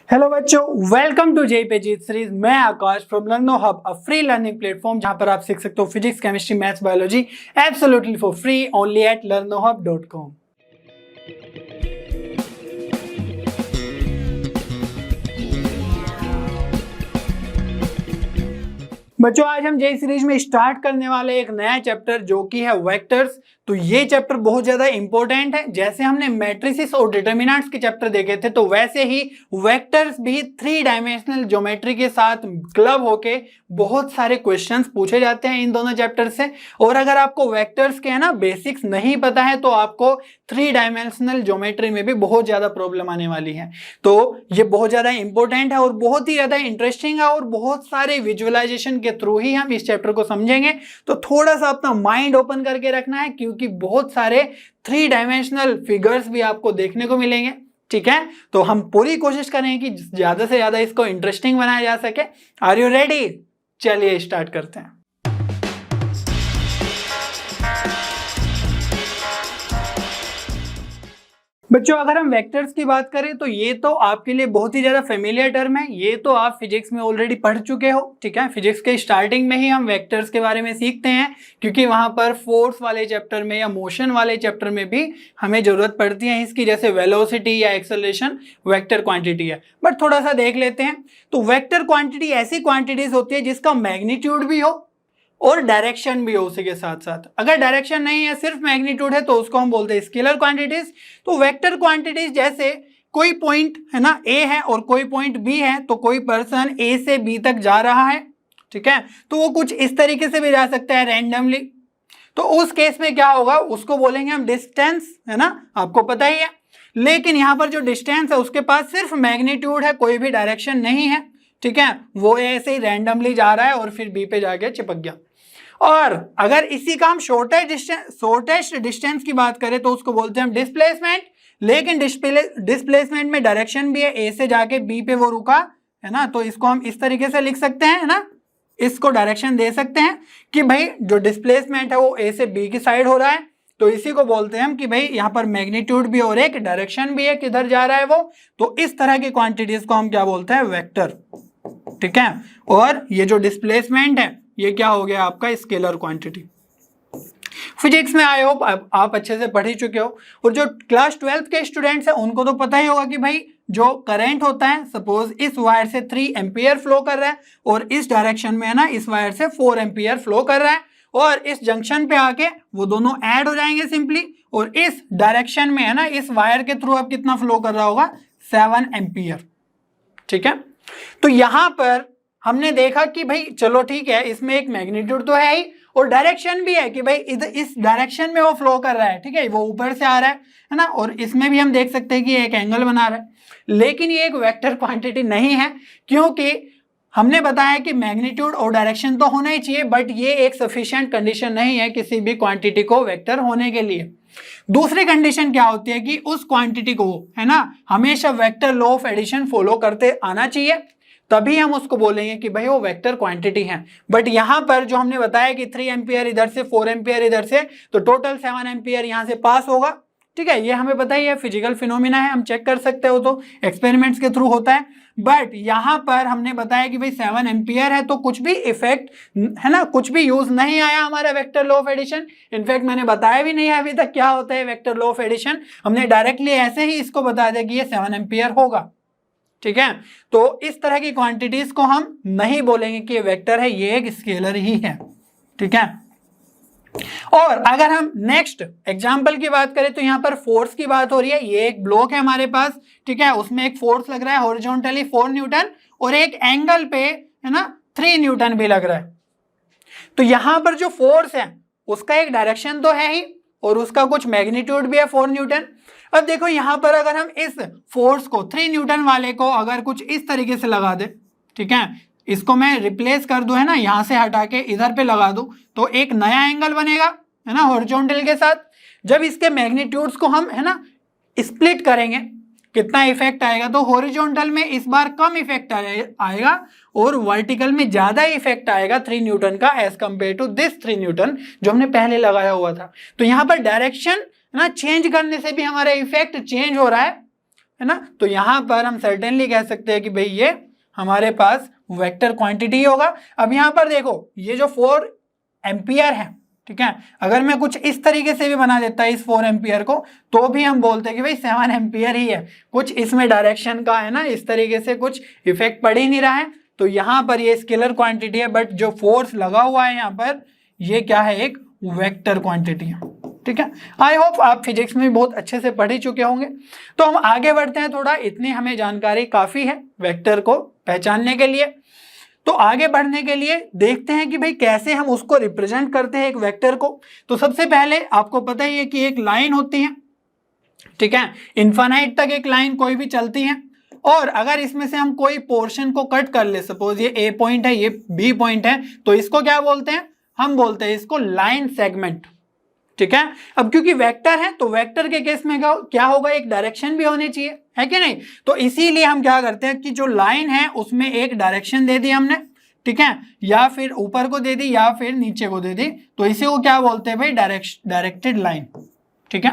Hello बच्चों, welcome to JPG series. मैं Akash from Learno Hub, a free learning platform जहां पर आप सीख सकते हो physics, chemistry, maths, biology absolutely for free only at learnohub.com। बच्चों, आज हम जे सीरीज में स्टार्ट करने वाले एक नया चैप्टर जो कि है वेक्टर्स। तो ये चैप्टर बहुत ज्यादा इंपॉर्टेंट है। जैसे हमने मैट्रिसेस और डिटर्मिनेंट्स के चैप्टर देखे थे, तो वैसे ही वेक्टर्स भी 3 डायमेंशनल ज्योमेट्री के साथ क्लब होके बहुत सारे क्वेश्चंस पूछे जाते हैं इन दोनों चैप्टर से। और अगर आपको वेक्टर्स के है ना बेसिक्स नहीं पता है, तो आपको 3 डायमेंशनल ज्योमेट्री में भी बहुत ज्यादा प्रॉब्लम आने वाली है। तो ये बहुत ज्यादा इंपॉर्टेंट है और बहुत ही ज्यादा इंटरेस्टिंग है, और बहुत सारे विजुअलाइजेशन के थ्रू ही हम इस चैप्टर को समझेंगे। तो थोड़ा सा अपना माइंड ओपन करके रखना है, क्योंकि बहुत सारे 3 डायमेंशनल फिगर्स भी आपको देखने को मिलेंगे। ठीक है, तो हम पूरी कोशिश करेंगे कि ज्यादा से ज्यादा इसको इंटरेस्टिंग बनाया जा सके। Are you ready? चलिए स्टार्ट करते हैं। बच्चों, अगर हम वेक्टर्स की बात करें तो ये तो आपके लिए बहुत ही ज्यादा फेमिलियर टर्म है। ये तो आप फिजिक्स में ऑलरेडी पढ़ चुके हो। ठीक है, फिजिक्स के स्टार्टिंग में ही हम वेक्टर्स के बारे में सीखते हैं, क्योंकि वहां पर फोर्स वाले चैप्टर में या मोशन वाले चैप्टर में भी हमें जरूरत पड़ती है इसकी। जैसे वेलोसिटी या एक्सेलरेशन वेक्टर क्वांटिटी है। बट थोड़ा सा देख लेते हैं। तो वेक्टर क्वांटिटी ऐसी क्वांटिटीज होती है जिसका मैग्नीट्यूड भी हो और डायरेक्शन भी हो उसी के साथ साथ। अगर डायरेक्शन नहीं है, सिर्फ मैग्नीट्यूड है, तो उसको हम बोलते हैं स्केलर क्वांटिटीज। तो वेक्टर क्वांटिटीज जैसे कोई पॉइंट है ना ए है और कोई पॉइंट बी है, तो कोई पर्सन ए से बी तक जा रहा है। ठीक है, तो वो कुछ इस तरीके से भी जा सकता है रैंडमली। तो उस केस में क्या होगा, उसको बोलेंगे हम डिस्टेंस, है ना, आपको पता ही है। लेकिन यहां पर जो डिस्टेंस है उसके पास सिर्फ मैग्नीट्यूड है, कोई भी डायरेक्शन नहीं है। ठीक है, वो ऐसे ही रैंडमली जा रहा है और फिर बी पे जाके चिपक गया। और अगर इसी का हम शॉर्टेस्ट डिस्टेंस की बात करें, तो उसको बोलते हैं हम डिस्प्लेसमेंट। लेकिन डिस्प्लेसमेंट में डायरेक्शन भी है, ए से जाके बी पे वो रुका है ना। तो इसको हम इस तरीके से लिख सकते हैं, है ना, इसको डायरेक्शन दे सकते हैं कि भाई जो डिस्प्लेसमेंट है वो ए से बी की साइड हो रहा है। तो इसी को बोलते हैं हम कि भाई यहाँ पर मैग्नीट्यूड भी और एक डायरेक्शन भी है, किधर जा रहा है वो। तो इस तरह की क्वांटिटीज को हम क्या बोलते हैं, वेक्टर। ठीक है, और ये जो डिस्प्लेसमेंट है ये क्या हो गया आपका, स्केलर क्वांटिटी। फिजिक्स में आई होप आप अच्छे से पढ़ ही चुके हो। और जो क्लास 12th के स्टूडेंट्स हैं उनको तो पता ही होगा कि भाई जो करंट होता है, सपोज इस वायर से 3 एम्पियर फ्लो कर रहा है और इस डायरेक्शन में है ना इस वायर से 4 एम्पियर फ्लो कर रहा है, और इस जंक्शन पे आके वो दोनों ऐड हो जाएंगे सिंपली। और इस डायरेक्शन में है ना इस वायर के थ्रू अब कितना फ्लो कर रहा होगा, 7 एम्पियर। ठीक है, तो यहां पर हमने देखा कि भाई चलो ठीक है, इसमें एक मैग्नीट्यूड तो है ही और डायरेक्शन भी है कि भाई इधर इस डायरेक्शन में वो फ्लो कर रहा है। ठीक है, वो ऊपर से आ रहा है ना, और इसमें भी हम देख सकते हैं कि एक एंगल बना रहा है। लेकिन ये एक वेक्टर क्वांटिटी नहीं है, क्योंकि हमने बताया कि मैग्नीट्यूड और डायरेक्शन तो होना ही चाहिए, बट ये एक सफिशिएंट कंडीशन नहीं है किसी भी क्वांटिटी को वेक्टर होने के लिए। दूसरी कंडीशन क्या होती है कि उस क्वांटिटी को है ना हमेशा vector law of addition follow करते आना चाहिए, तभी हम उसको बोलेंगे कि भाई वो वेक्टर क्वांटिटी है। बट यहां पर जो हमने बताया कि 3 एम्पियर इधर से 4 एम्पियर इधर से, तो टोटल 7 एम्पियर यहां से पास होगा। ठीक है, ये हमें पता ही है, फिजिकल फिनोमिना है, हम चेक कर सकते हो, तो एक्सपेरिमेंट्स के थ्रू होता है। बट यहां पर हमने बताया कि भाई 7 एम्पियर है, तो कुछ भी इफेक्ट है ना, कुछ भी यूज नहीं आया हमारा vector law of addition. In fact मैंने बताया भी नहीं है अभी तक क्या होता है वेक्टर लॉ ऑफ एडिशन। हमने डायरेक्टली ऐसे ही इसको बता दिया कि ये 7 एम्पियर होगा। ठीक है, तो इस तरह की क्वांटिटीज को हम नहीं बोलेंगे कि ये वेक्टर है, ये एक स्केलर ही है। ठीक है, और अगर हम नेक्स्ट एग्जांपल की बात करें, तो यहां पर फोर्स की बात हो रही है। ये एक ब्लॉक है हमारे पास, ठीक है, उसमें एक फोर्स लग रहा है हॉरिजॉन्टली 4 न्यूटन, और एक एंगल पे है ना 3 न्यूटन भी लग रहा है। तो यहां पर जो फोर्स है उसका एक डायरेक्शन तो है ही, और उसका कुछ मैग्नीट्यूड भी है 4 न्यूटन। अब देखो यहां पर अगर हम इस फोर्स को 3 न्यूटन वाले को अगर कुछ इस तरीके से लगा दे, ठीक है, इसको मैं रिप्लेस कर दूं, है ना, यहां से हटा के इधर पे लगा दूं, तो एक नया एंगल बनेगा, है ना, हॉरिजॉन्टल के साथ। जब इसके मैग्नीट्यूड्स को हम है ना स्प्लिट करेंगे, कितना इफेक्ट आएगा, तो हॉरिजॉन्टल में इस बार कम इफेक्ट आएगा और वर्टिकल में ज्यादा इफेक्ट आएगा 3 न्यूटन का, as compare to this 3 Newton जो हमने पहले लगाया हुआ था। तो यहां पर डायरेक्शन ना चेंज करने से भी हमारा इफेक्ट चेंज हो रहा है। है ना। तो यहाँ पर हम सर्टेनली कह सकते हैं कि भाई ये हमारे पास वेक्टर क्वांटिटी होगा। अब यहाँ पर देखो ये जो 4 एम्पियर है, ठीक है, अगर मैं कुछ इस तरीके से भी बना देता है इस 4 एम्पियर को, तो भी हम बोलते हैं कि भाई 7 एम्पियर ही है। कुछ इसमें डायरेक्शन का है ना, इस तरीके से कुछ इफेक्ट पड़ ही नहीं रहा है, तो यहाँ पर ये स्केलर क्वांटिटी है, बट जो फोर्स लगा हुआ है यहाँ पर ये क्या है, एक वेक्टर क्वांटिटी है, ठीक है। आई होप आप फिजिक्स में बहुत अच्छे से पढ़ ही चुके होंगे। तो हम आगे बढ़ते हैं, थोड़ा इतनी हमें जानकारी काफी है वेक्टर को पहचानने के लिए। तो आगे बढ़ने के लिए देखते हैं कि भाई कैसे हम उसको रिप्रेजेंट करते हैं एक वेक्टर को। तो सबसे पहले आपको पता ही है कि एक लाइन होती है, ठीक है, इनफाइनाइट तक एक लाइन कोई भी चलती है, और अगर इसमें से हम कोई पोर्शन को कट कर ले, सपोज ये ए पॉइंट है, ये बी पॉइंट है, तो इसको क्या बोलते हैं, हम बोलते हैं इसको लाइन सेगमेंट, ठीक है। अब क्योंकि वेक्टर है तो वेक्टर के केस में क्या होगा, एक डायरेक्शन भी होनी चाहिए, है कि नहीं। तो इसीलिए हम क्या करते हैं कि जो लाइन है उसमें एक डायरेक्शन दे दी हमने, ठीक है, या फिर ऊपर को दे दी या फिर नीचे को दे दी, तो इसी को क्या बोलते हैं भाई, डायरेक्टेड लाइन, ठीक है।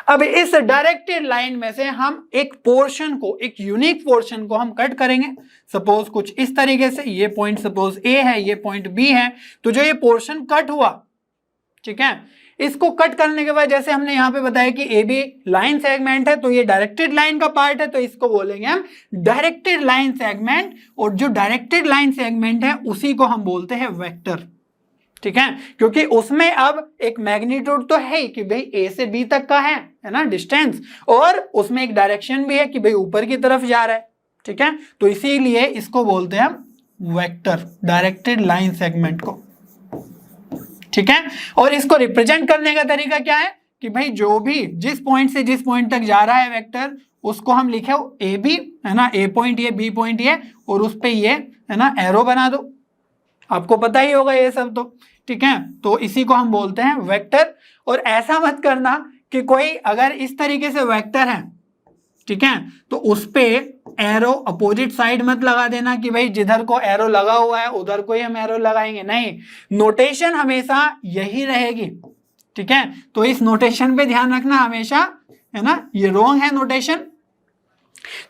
अब इस डायरेक्टेड लाइन में से हम एक पोर्शन को, एक यूनिक पोर्शन को हम कट करेंगे, सपोज कुछ इस तरीके से, ये पॉइंट सपोज ए है, ये पॉइंट बी है, तो जो ये पोर्शन कट हुआ, ठीक है, इसको कट करने के बाद जैसे हमने यहाँ पे बताया कि ए बी लाइन सेगमेंट है, तो ये डायरेक्टेड लाइन का पार्ट है, तो इसको बोलेंगे हम डायरेक्टेड लाइन सेगमेंट, और जो डायरेक्टेड लाइन सेगमेंट है उसी को हम बोलते हैं वेक्टर, ठीक है, क्योंकि उसमें अब एक मैग्नीट्यूड तो है ही कि भाई ए से बी तक का है ना डिस्टेंस, और उसमें एक डायरेक्शन भी है कि भाई ऊपर की तरफ जा रहा है, ठीक है, तो इसीलिए इसको बोलते हैं हम वेक्टर, डायरेक्टेड लाइन सेगमेंट को, ठीक है। और इसको रिप्रेजेंट करने का तरीका क्या है कि भाई जो भी जिस पॉइंट से जिस पॉइंट तक जा रहा है वेक्टर, उसको हम लिखे ए बी, है ना, ए पॉइंट ये, बी पॉइंट ये, और उस पे ये, है ना, एरो बना दो, आपको पता ही होगा ये सब, तो ठीक है, तो इसी को हम बोलते हैं वेक्टर। और ऐसा मत करना कि कोई अगर इस तरीके से वेक्टर है, ठीक है, तो उस पे एरो अपोजिट साइड मत लगा देना कि भाई जिधर को एरो लगा हुआ है उधर को ही हम एरो लगाएंगे, नहीं, नोटेशन हमेशा यही रहेगी, ठीक है। तो इस नोटेशन पे ध्यान रखना हमेशा, है ना, ये रॉन्ग है नोटेशन,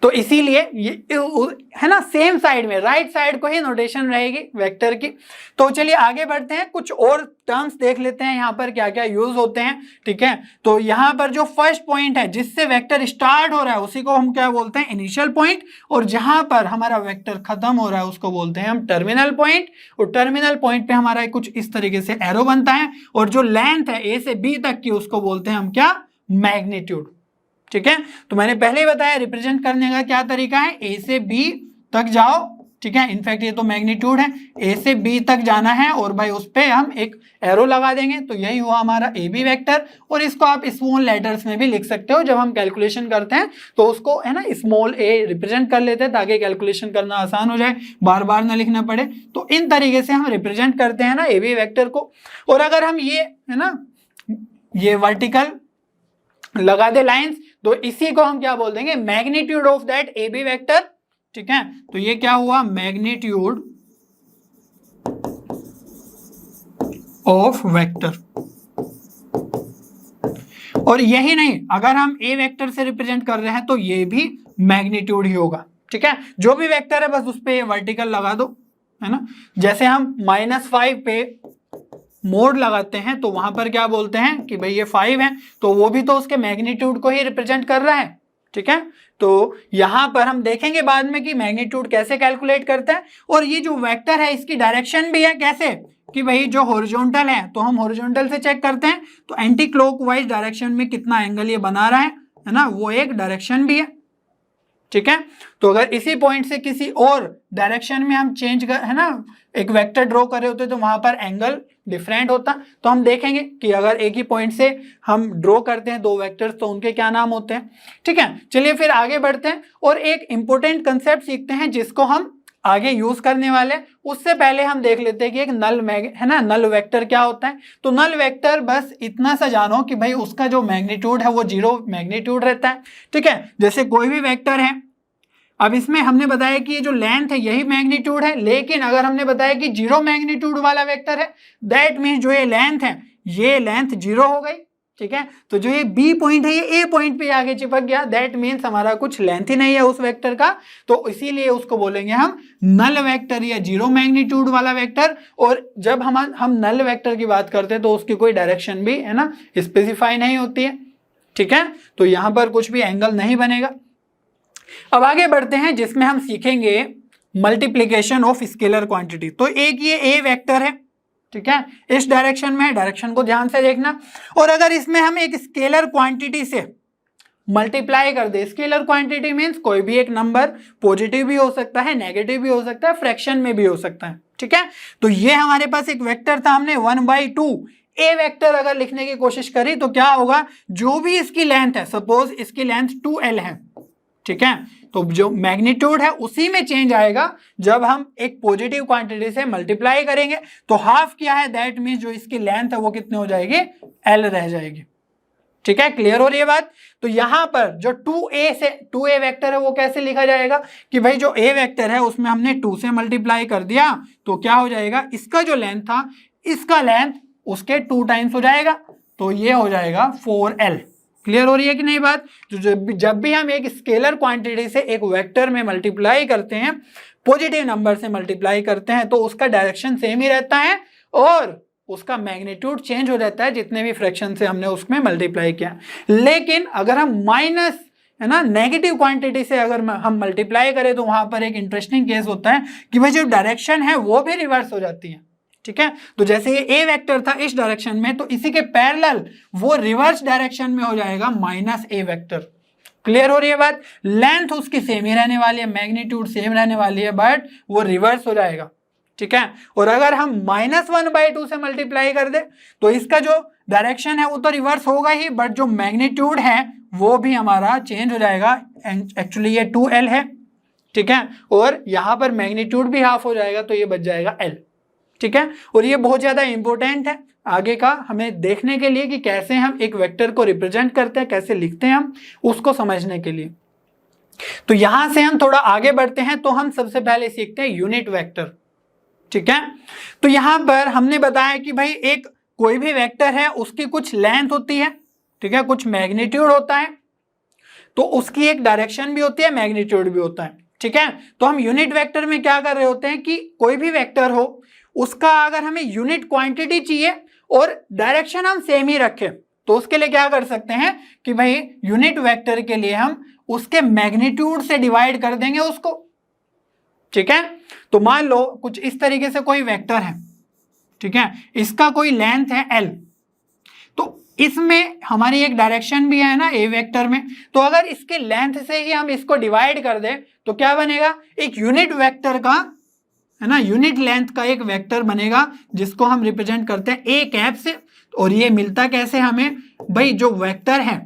तो इसीलिए ये है ना, सेम साइड में राइट साइड को ही नोटेशन रहेगी वेक्टर की। तो चलिए आगे बढ़ते हैं, कुछ और टर्म्स देख लेते हैं यहाँ पर क्या क्या यूज होते हैं, ठीक है। तो यहाँ पर जो फर्स्ट पॉइंट है जिससे वेक्टर स्टार्ट हो रहा है उसी को हम क्या बोलते हैं, इनिशियल पॉइंट, और जहां पर हमारा वेक्टर खत्म हो रहा है उसको बोलते हैं हम टर्मिनल पॉइंट। और टर्मिनल पॉइंट पे हमारा कुछ इस तरीके से एरो बनता है, और जो लेंथ है ए से बी तक की उसको बोलते हैं हम क्या, मैग्नीट्यूड, ठीक है। तो मैंने पहले ही बताया रिप्रेजेंट करने का क्या तरीका है, ए से बी तक जाओ, ठीक है, इनफैक्ट ये तो मैग्नीट्यूड है, ए से बी तक जाना है, और भाई उस पे हम एक एरो लगा देंगे, तो यही हुआ हमारा ए बी वेक्टर। और इसको आप स्मॉल लेटर्स में भी लिख सकते हो, जब हम कैलकुलेशन करते हैं तो उसको, है ना, स्मॉल ए रिप्रेजेंट कर लेते हैं ताकि कैलकुलेशन करना आसान हो जाए, बार बार ना लिखना पड़े। तो इन तरीके से हम रिप्रेजेंट करते हैं ना ए बी वेक्टर को। और अगर हम ये, है ना, ये वर्टिकल लगा दे लाइंस, तो इसी को हम क्या बोल देंगे, magnitude of that A B vector, ठीक है। तो ये क्या हुआ, मैग्नीट्यूड ऑफ वेक्टर। और यही नहीं, अगर हम ए वेक्टर से रिप्रेजेंट कर रहे हैं तो ये भी मैग्नीट्यूड ही होगा, ठीक है। जो भी वेक्टर है बस उस पे वर्टिकल लगा दो, है ना। जैसे हम -5 पे मोड लगाते हैं तो वहां पर क्या बोलते हैं कि भाई ये 5 है, तो वो भी तो उसके मैग्नीट्यूड को ही रिप्रेजेंट कर रहा है, ठीक है। तो यहां पर हम देखेंगे बाद में कि मैग्नीट्यूड कैसे कैलकुलेट करते हैं। और ये जो वेक्टर है इसकी डायरेक्शन भी है, कैसे कि भाई जो हॉरिजॉन्टल है तो हम हॉरिजॉन्टल से चेक करते हैं, तो एंटी क्लॉकवाइज डायरेक्शन में कितना एंगल ये बना रहा है ना, वो एक डायरेक्शन भी है, ठीक है। तो अगर इसी पॉइंट से किसी और डायरेक्शन में हम चेंज कर, है ना, एक वेक्टर ड्रॉ कर रहे होते तो वहां पर एंगल डिफरेंट होता। तो हम देखेंगे कि अगर एक ही पॉइंट से हम ड्रॉ करते हैं दो वेक्टर्स तो उनके क्या नाम होते हैं, ठीक है। चलिए फिर आगे बढ़ते हैं और एक इंपॉर्टेंट कंसेप्ट सीखते हैं जिसको हम आगे यूज करने वाले। उससे पहले हम देख लेते हैं कि एक नल है ना, नल वेक्टर क्या होता है। तो नल वेक्टर बस इतना सा जानो कि भाई उसका जो मैग्नीट्यूड है वो 0 मैग्नीट्यूड रहता है, ठीक है। जैसे कोई भी वेक्टर है, अब इसमें हमने बताया कि ये जो लेंथ है यही मैग्नीट्यूड है, लेकिन अगर हमने बताया कि 0 मैग्नीट्यूड वाला वेक्टर है, दैट मीन्स जो ये लेंथ है ये लेंथ 0 हो गई, ठीक है। तो जो ये बी पॉइंट है ये ए पॉइंट पे आगे चिपक गया, दैट मीन्स हमारा कुछ लेंथ ही नहीं है उस वेक्टर का, तो इसीलिए उसको बोलेंगे हम नल वेक्टर या जीरो मैग्नीट्यूड वाला वेक्टर। और जब हम नल वेक्टर की बात करते हैं तो उसकी कोई डायरेक्शन भी है ना स्पेसिफाई नहीं होती है, ठीक है। तो यहां पर कुछ भी एंगल नहीं बनेगा। अब आगे बढ़ते हैं जिसमें हम सीखेंगे मल्टीप्लीकेशन ऑफ स्केलर क्वांटिटी। तो एक ये ए वेक्टर है, ठीक है, इस डायरेक्शन में है, डायरेक्शन को ध्यान से देखना। और अगर इसमें हम एक स्केलर क्वांटिटी से मल्टीप्लाई कर दे, स्केलर क्वांटिटी मींस कोई भी एक नंबर पॉजिटिव भी हो सकता है, नेगेटिव भी हो सकता है, फ्रैक्शन में भी हो सकता है, ठीक है। तो ये हमारे पास एक वेक्टर था, हमने 1/2 ए वेक्टर अगर लिखने की कोशिश करी तो क्या होगा, जो भी इसकी लेंथ है, सपोज इसकी लेंथ 2l है, ठीक है, तो जो मैग्नीट्यूड है उसी में चेंज आएगा जब हम एक पॉजिटिव क्वांटिटी से मल्टीप्लाई करेंगे। तो हाफ क्या है, दैट मींस जो इसकी लेंथ है वो कितनी हो जाएगी, l रह जाएगी, ठीक है। क्लियर हो रही है बात। तो यहां पर जो 2a वेक्टर है वो कैसे लिखा जाएगा कि भाई जो a वेक्टर है उसमें हमने 2 से मल्टीप्लाई कर दिया तो क्या हो जाएगा, इसका जो लेंथ था इसका लेंथ उसके 2 टाइम्स हो जाएगा, तो ये हो जाएगा 4l। क्लियर हो रही है कि नहीं बात। तो जब भी हम एक स्केलर क्वांटिटी से एक वेक्टर में मल्टीप्लाई करते हैं, पॉजिटिव नंबर से मल्टीप्लाई करते हैं, तो उसका डायरेक्शन सेम ही रहता है और उसका मैग्नीट्यूड चेंज हो जाता है जितने भी फ्रैक्शन से हमने उसमें मल्टीप्लाई किया। लेकिन अगर हम माइनस है ना नेगेटिव क्वांटिटी से अगर हम मल्टीप्लाई करें तो वहां पर एक इंटरेस्टिंग केस होता है कि भाई जो डायरेक्शन है वो भी रिवर्स हो जाती है, ठीक है। तो जैसे ये ए वेक्टर था इस डायरेक्शन में, तो इसी के पैरेलल वो रिवर्स डायरेक्शन में हो जाएगा -a वेक्टर। क्लियर हो रही है बात। लेंथ उसकी सेम ही रहने वाली है, मैग्नीट्यूड सेम रहने वाली है, बट वो रिवर्स हो जाएगा, ठीक है। और अगर हम -1/2 से मल्टीप्लाई कर दे तो इसका जो डायरेक्शन है वो तो रिवर्स होगा ही, बट जो मैग्नीट्यूड है वो भी हमारा चेंज हो जाएगा। एक्चुअली ये 2l है, ठीक है, और यहां पर मैग्नीट्यूड भी हाफ हो जाएगा तो ये बच जाएगा l, ठीक है। और ये बहुत ज्यादा इंपॉर्टेंट है आगे का हमें देखने के लिए कि कैसे हम एक वेक्टर को रिप्रेजेंट करते हैं, कैसे लिखते हैं हम, उसको समझने के लिए। तो यहां से हम थोड़ा आगे बढ़ते हैं तो हम सबसे पहले सीखते हैं यूनिट वेक्टर, ठीक है। तो यहां पर हमने बताया कि भाई एक कोई भी वेक्टर है उसकी कुछ लेंथ होती है, ठीक है, कुछ मैग्नीट्यूड होता है, तो उसकी एक डायरेक्शन भी होती है, मैग्नीट्यूड भी होता है, ठीक है। तो हम यूनिट वेक्टर में क्या कर रहे होते हैं कि कोई भी वेक्टर हो उसका अगर हमें यूनिट क्वांटिटी चाहिए और डायरेक्शन हम सेम ही रखें तो उसके लिए क्या कर सकते हैं कि भाई यूनिट वेक्टर के लिए हम उसके मैग्नीट्यूड से डिवाइड कर देंगे उसको, ठीक है। तो मान लो कुछ इस तरीके से कोई वेक्टर है, ठीक है, इसका कोई लेंथ है l, तो इसमें हमारी एक डायरेक्शन भी है ना ए वेक्टर में, तो अगर इसके लेंथ से ही हम इसको डिवाइड कर दें तो क्या बनेगा, एक यूनिट वेक्टर का है ना यूनिट लेंथ का एक वेक्टर बनेगा जिसको हम रिप्रेजेंट करते हैं ए कैप से। और ये मिलता कैसे हमें, भाई जो वेक्टर है,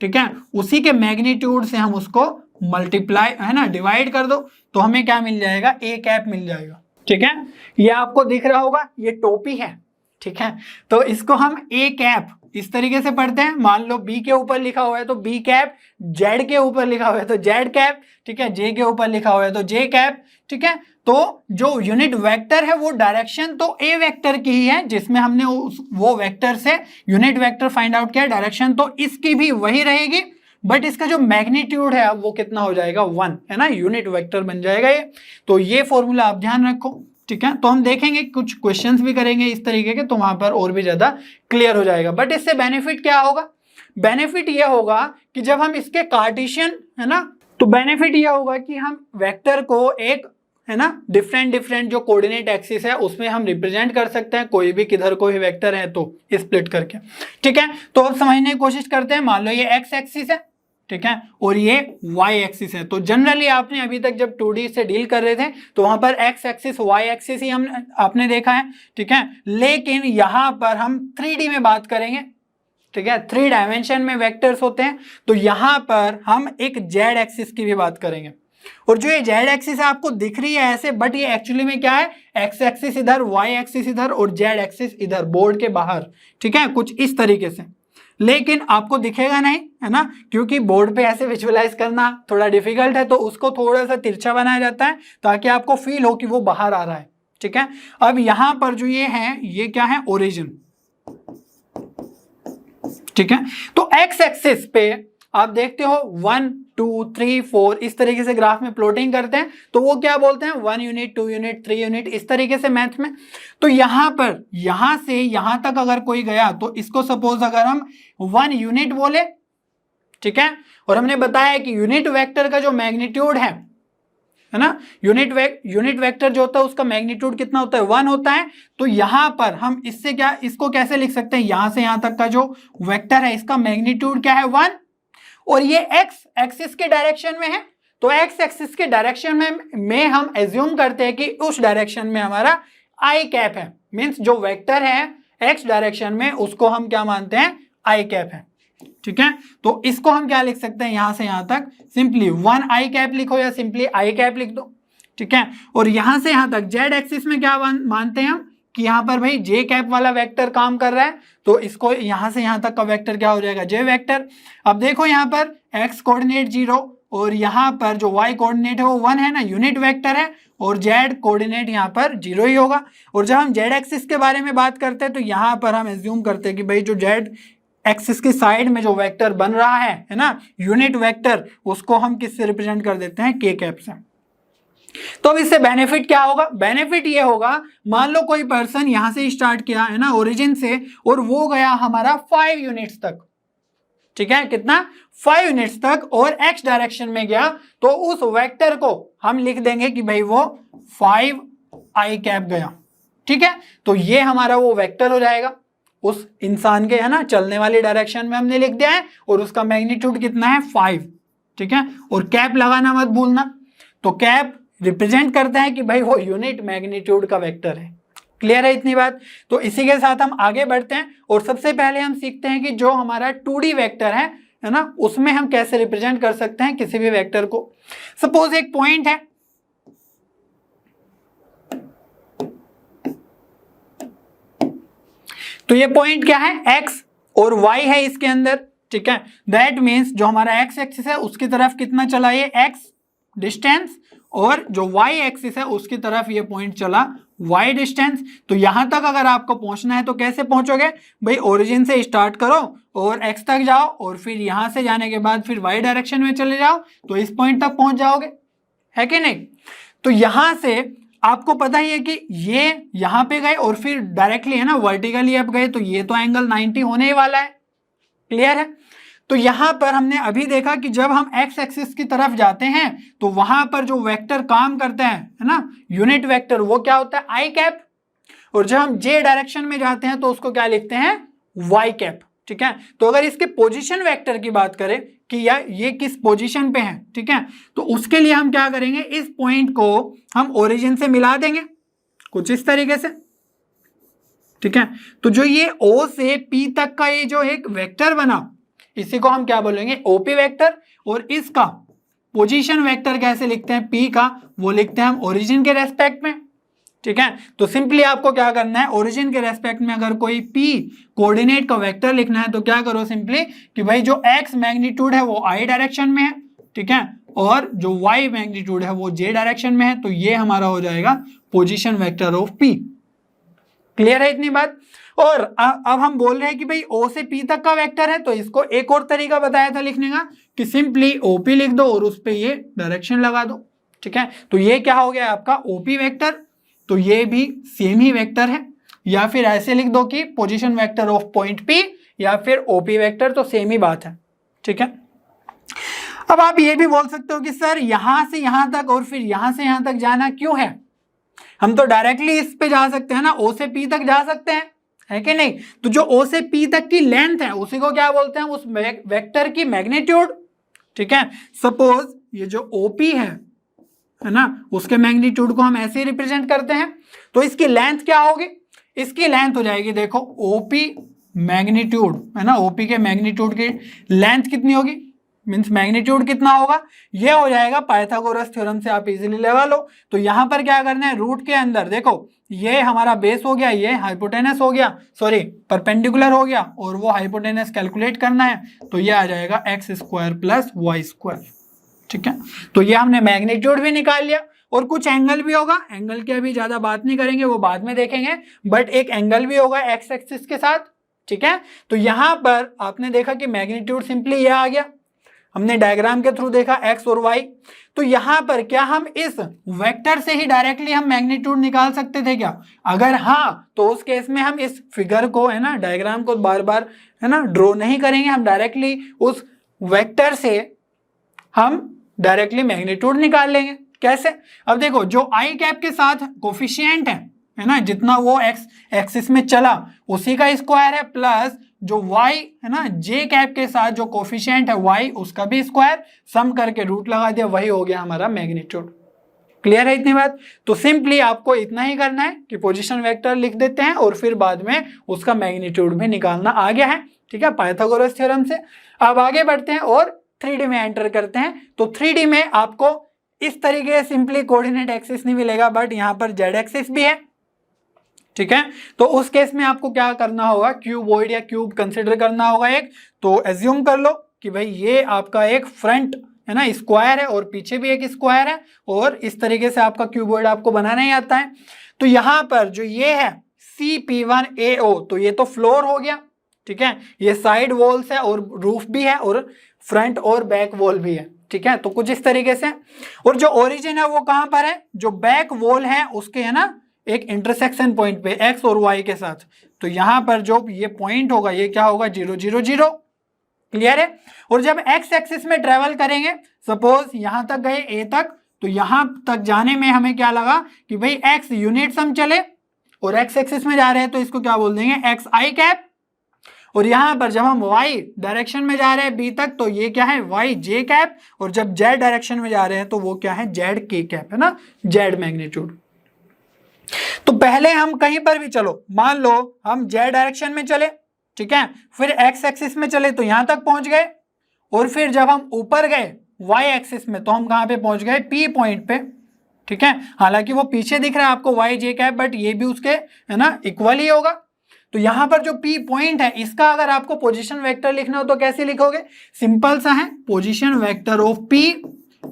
ठीक है, उसी के मैग्नीट्यूड से हम उसको मल्टीप्लाई है ना डिवाइड कर दो तो हमें क्या मिल जाएगा, ए कैप मिल जाएगा, ठीक है। ये आपको दिख रहा होगा ये टोपी है, ठीक है, तो इसको हम ए कैप इस तरीके से पढ़ते हैं। मान लो बी के ऊपर लिखा हुआ है तो बी कैप, जेड के ऊपर लिखा हुआ है तो जेड कैप, ठीक है, जे के ऊपर लिखा हुआ है तो जे कैप, ठीक है। तो जो यूनिट वेक्टर है वो डायरेक्शन तो ए वेक्टर की ही है जिसमें हमने वो वेक्टर से यूनिट वेक्टर फाइंड आउट किया, डायरेक्शन तो इसकी भी वही रहेगी, बट इसका जो मैग्नीट्यूड है वो कितना हो जाएगा, 1 है ना, यूनिट वेक्टर बन जाएगा ये। तो ये फॉर्मूला आप ध्यान रखो, ठीक है। तो हम देखेंगे कुछ क्वेश्चंस भी करेंगे इस तरीके के, तो वहां पर और भी ज्यादा क्लियर हो जाएगा। बट इससे बेनिफिट क्या होगा, बेनिफिट ये होगा कि जब हम इसके कार्टेशियन है ना, तो बेनिफिट ये होगा कि हम वेक्टर को एक है ना डिफरेंट जो कोऑर्डिनेट एक्सिस है उसमें हम रिप्रेजेंट कर सकते हैं, कोई भी किधर कोई वेक्टर है तो स्प्लिट करके, ठीक है। तो अब समझने की कोशिश करते हैं। मान लो ये एक्स एक्सिस है, ठीक है, और ये वाई एक्सिस है। तो जनरली आपने अभी तक जब 2D से डील कर रहे थे तो वहां पर एक्स एक्सिस वाई एक्सिस ही आपने देखा है, ठीक है। लेकिन यहां पर हम 3D में बात करेंगे, ठीक है, 3 डायमेंशन में वेक्टर्स होते हैं, तो यहां पर हम एक जेड एक्सिस की भी बात करेंगे। और जो ये जेड एक्सिस है आपको दिख रही है ऐसे, बट ये एक्चुअली में क्या है, एक्स एक्सिस इधर, वाई एक्सिस इधर और जेड एक्सिस इधर बोर्ड के बाहर, ठीक है, कुछ इस तरीके से। लेकिन आपको दिखेगा नहीं है ना, क्योंकि बोर्ड पे ऐसे विजुअलाइज करना थोड़ा डिफिकल्ट है, तो उसको थोड़ा सा तिरछा बनाया जाता है ताकि आपको फील हो कि वो बाहर आ रहा है, ठीक है। अब यहां पर जो ये है ये क्या है, ओरिजिन, ठीक है। तो एक्स एक्सिस पे आप देखते हो 1 2 3 4 इस तरीके से ग्राफ में प्लॉटिंग करते हैं, तो वो क्या बोलते हैं 1 यूनिट 2 यूनिट 3 यूनिट इस तरीके से मैथ में। तो यहां पर यहां से यहां तक अगर कोई गया तो इसको सपोज अगर हम 1 यूनिट बोले, ठीक है, और हमने बताया कि यूनिट वेक्टर का जो मैग्नीट्यूड है ना, यूनिट वेक्टर जो होता है उसका मैग्नीट्यूड कितना होता है 1 होता है। तो यहां पर हम इससे क्या इसको कैसे लिख सकते हैं, यहां से यहां तक का जो वेक्टर है इसका मैग्नीट्यूड क्या है 1, और ये एक्स एक्सिस के डायरेक्शन में है। तो एक्स एक्सिस के डायरेक्शन में हम एज्यूम करते हैं कि उस डायरेक्शन में हमारा आई कैप है, मींस जो वेक्टर है एक्स डायरेक्शन में उसको हम क्या मानते हैं आई कैप है, ठीक है। तो इसको हम क्या लिख सकते हैं यहां से यहां तक सिंपली 1 आई कैप लिखो या सिंपली आई कैप लिख दो, ठीक है। और यहां से यहां तक जेड एक्सिस में क्या मानते हैं हम कि यहां पर भाई जे कैप वाला वेक्टर काम कर रहा है, तो इसको यहां से यहां तक का वेक्टर क्या हो जाएगा जे वेक्टर। अब देखो यहां पर एक्स कोऑर्डिनेट 0 और यहां पर जो वाई कोऑर्डिनेट है वो 1 है ना, यूनिट वेक्टर है, और जेड कोऑर्डिनेट यहां पर 0 ही होगा। और जब हम जेड एक्सिस के बारे में बात करते हैं तो यहां पर हम एज्यूम करते हैं कि भाई जो जेड एक्सिस की साइड में जो वेक्टर बन रहा है ना यूनिट वेक्टर, उसको हम किससे रिप्रेजेंट कर देते हैं के कैप से। तो अब इससे बेनिफिट क्या होगा, बेनिफिट ये होगा मान लो कोई पर्सन यहां से स्टार्ट किया है ना ओरिजिन से, और वो गया हमारा 5 यूनिट्स तक, ठीक है, कितना 5 यूनिट्स तक, और एक्स डायरेक्शन में गया, तो उस वेक्टर को हम लिख देंगे कि भाई वो 5 आई कैप गया, ठीक है। तो ये हमारा वो वेक्टर हो जाएगा उस इंसान के, है ना, चलने वाली डायरेक्शन में हमने लिख दिया है, और उसका मैग्नीट्यूड कितना है 5, ठीक है। और कैप लगाना मत भूलना, तो कैप रिप्रेजेंट करता है कि भाई वो यूनिट मैग्नीट्यूड का वेक्टर है। क्लियर है इतनी बात। तो इसी के साथ हम आगे बढ़ते हैं, और सबसे पहले हम सीखते हैं कि जो हमारा 2D वेक्टर है ना, उसमें हम कैसे रिप्रेजेंट कर सकते हैं किसी भी वेक्टर को। सपोज एक पॉइंट है, तो ये पॉइंट क्या है x और y है इसके अंदर, ठीक है। दैट मीन्स जो हमारा x एक्सिस है उसकी तरफ कितना चला ये x डिस्टेंस, और जो y एक्सिस है उसकी तरफ ये पॉइंट चला y डिस्टेंस। तो यहां तक अगर आपको पहुंचना है तो कैसे पहुंचोगे भाई, ओरिजिन से स्टार्ट करो और x तक जाओ, और फिर यहां से जाने के बाद फिर y डायरेक्शन में चले जाओ, तो इस पॉइंट तक पहुंच जाओगे, है कि नहीं। तो यहां से आपको पता ही है कि ये यहां पे गए और फिर डायरेक्टली है ना वर्टिकली अप गए, तो ये तो एंगल 90 होने ही वाला है। क्लियर है। तो यहां पर हमने अभी देखा कि जब हम एक्स एक्सिस की तरफ जाते हैं तो वहां पर जो वेक्टर काम करता है ना यूनिट वेक्टर, वो क्या होता है आई कैप, और जब हम जे डायरेक्शन में जाते हैं तो उसको क्या लिखते हैं वाई कैप, ठीक है। तो अगर इसके पोजीशन वेक्टर की बात करें कि यार ये किस पोजीशन पे है, ठीक है, तो उसके लिए हम क्या करेंगे, इस पॉइंट को हम ओरिजिन से मिला देंगे कुछ इस तरीके से, ठीक है। तो जो ये O से P तक का ये जो एक वेक्टर बना, इसी को हम क्या बोलेंगे ओपी वेक्टर, और इसका पोजीशन वेक्टर कैसे लिखते हैं P का, वो लिखते हैं हम ओरिजिन के रेस्पेक्ट में, ठीक है। तो सिंपली आपको क्या करना है, ओरिजिन के रेस्पेक्ट में अगर कोई P कोऑर्डिनेट का वेक्टर लिखना है तो क्या करो सिंपली कि भाई जो x मैग्नीट्यूड है वो I डायरेक्शन में है, ठीक है, और जो y मैग्नीट्यूड है वो j डायरेक्शन में है, तो ये हमारा हो जाएगा position vector of P। Clear है इतनी बात। और अब हम बोल रहे हैं कि भाई O से P तक का वेक्टर है, तो इसको एक और तरीका बताया था लिखने का कि सिंपली OP लिख दो और उस पे ये डायरेक्शन लगा दो, ठीक है। तो ये क्या हो गया आपका OP वेक्टर, तो ये भी सेम ही वेक्टर है, या फिर ऐसे लिख दो कि position vector of point P या फिर OP वेक्टर, तो सेम ही बात है, ठीक है। अब आप ये भी बोल सकते हो कि सर यहां से यहां तक और फिर यहां से यहां तक जाना क्यों है, हम तो डायरेक्टली इस पे जा सकते हैं ना, O से P तक जा सकते हैं, है कि नहीं। तो जो O से P तक की लेंथ है उसी को क्या बोलते हैं, उस वेक्टर की मैग्नीट्यूड, ठीक है। सपोज ये जो OP है ना, उसके मैग्नीट्यूड को हम ऐसे ही रिप्रेजेंट करते हैं, तो इसकी लेंथ क्या होगी, इसकी लेंथ हो जाएगी देखो OP मैग्नीट्यूड, है ना, OP के मैग्नीट्यूड की लेंथ कितनी होगी, मीन्स मैग्नीट्यूड कितना होगा, ये हो जाएगा पाइथागोरस थ्योरम से आप इजीली लगा लो। तो यहां पर क्या करना है, रूट के अंदर देखो ये हमारा बेस हो गया, ये हाइपोटेनस हो गया, सॉरी परपेंडिकुलर हो गया, और वो हाइपोटेनस कैलकुलेट करना है, तो ये आ जाएगा X square plus Y square, ठीक है। तो ये हमने मैग्नीट्यूड भी निकाल लिया, और कुछ एंगल भी होगा, एंगल की अभी ज्यादा बात नहीं करेंगे, वो बाद में देखेंगे, बट एक एंगल भी होगा एक्स एक्सिस के साथ, ठीक है। तो यहां पर आपने देखा कि मैग्नीट्यूड सिंपली ये आ गया, हमने डायग्राम के थ्रू देखा x और y। तो यहां पर क्या हम इस वेक्टर से ही डायरेक्टली हम मैग्नीट्यूड निकाल सकते थे क्या? अगर हाँ, तो उस केस में हम इस फिगर को, है ना, डायग्राम को बार बार, है ना, ड्रॉ नहीं करेंगे, हम डायरेक्टली उस वेक्टर से हम डायरेक्टली मैग्नीट्यूड निकाल लेंगे। कैसे? अब देखो, जो आई कैप के साथ कोफिशिएंट है ना, जितना वो एक्स एक्सिस में चला उसी का स्क्वायर है, प्लस जो y है ना जे कैप के साथ जो कोफिशिएंट है y उसका भी स्क्वायर, सम करके रूट लगा दिया, वही हो गया हमारा मैग्नीट्यूड। क्लियर है इतनी बात? तो सिंपली आपको इतना ही करना है कि पोजीशन वेक्टर लिख देते हैं और फिर बाद में उसका मैग्नीट्यूड भी निकालना आ गया है, ठीक है, पाइथागोरस थ्योरम से। अब आगे बढ़ते हैं और 3D में एंटर करते हैं। तो 3D में आपको इस तरीके से सिंपली कोऑर्डिनेट एक्सिस नहीं मिलेगा, बट यहाँ पर जेड एक्सिस भी है, ठीक है। तो उस केस में आपको क्या करना होगा, क्यूबॉइड या क्यूब कंसिडर करना होगा एक। तो एज्यूम कर लो कि भाई ये आपका एक फ्रंट है ना स्क्वायर है और पीछे भी एक स्क्वायर है, और इस तरीके से आपका क्यूबॉइड आपको बनाना ही आता है। तो यहाँ पर जो ये है CP1AO, तो ये तो फ्लोर हो गया, ठीक है, ये साइड वॉल्स है और रूफ भी है और फ्रंट और बैक वॉल भी है, ठीक है। तो कुछ इस तरीके से, और जो ओरिजिन है वो कहाँ पर है, जो बैक वॉल है उसके, है ना, एक इंटरसेक्शन पॉइंट पे x और y के साथ। तो यहां पर जो ये पॉइंट होगा ये क्या होगा, 0 0 0। क्लियर है? और जब x एक्सिस में ट्रेवल करेंगे, सपोज यहां तक गए a तक, तो यहां तक जाने में हमें क्या लगा कि भाई x यूनिट सम चले और x एक्सिस में जा रहे हैं तो इसको क्या बोल देंगे, एक्स आई कैप। और यहां पर जब हम y डायरेक्शन में जा रहे हैं b तक, तो ये क्या है, y जे कैप। और जब z डायरेक्शन में जा रहे हैं तो वो क्या है, z के कैप, है ना, z मैग्नीट्यूड। तो पहले हम कहीं पर भी चलो, मान लो हम z डायरेक्शन में चले, ठीक है, फिर x एक्सिस में चले तो यहां तक पहुंच गए, और फिर जब हम ऊपर गए y एक्सिस में तो हम कहां पे पहुंच गए, p पॉइंट पे, ठीक है। हालांकि वो पीछे दिख रहा है आपको y j कैप, बट ये भी उसके, है ना, इक्वल ही होगा। तो यहां पर जो p पॉइंट है इसका अगर आपको पोजीशन वेक्टर लिखना हो तो कैसे लिखोगे, सिंपल सा है, position vector of p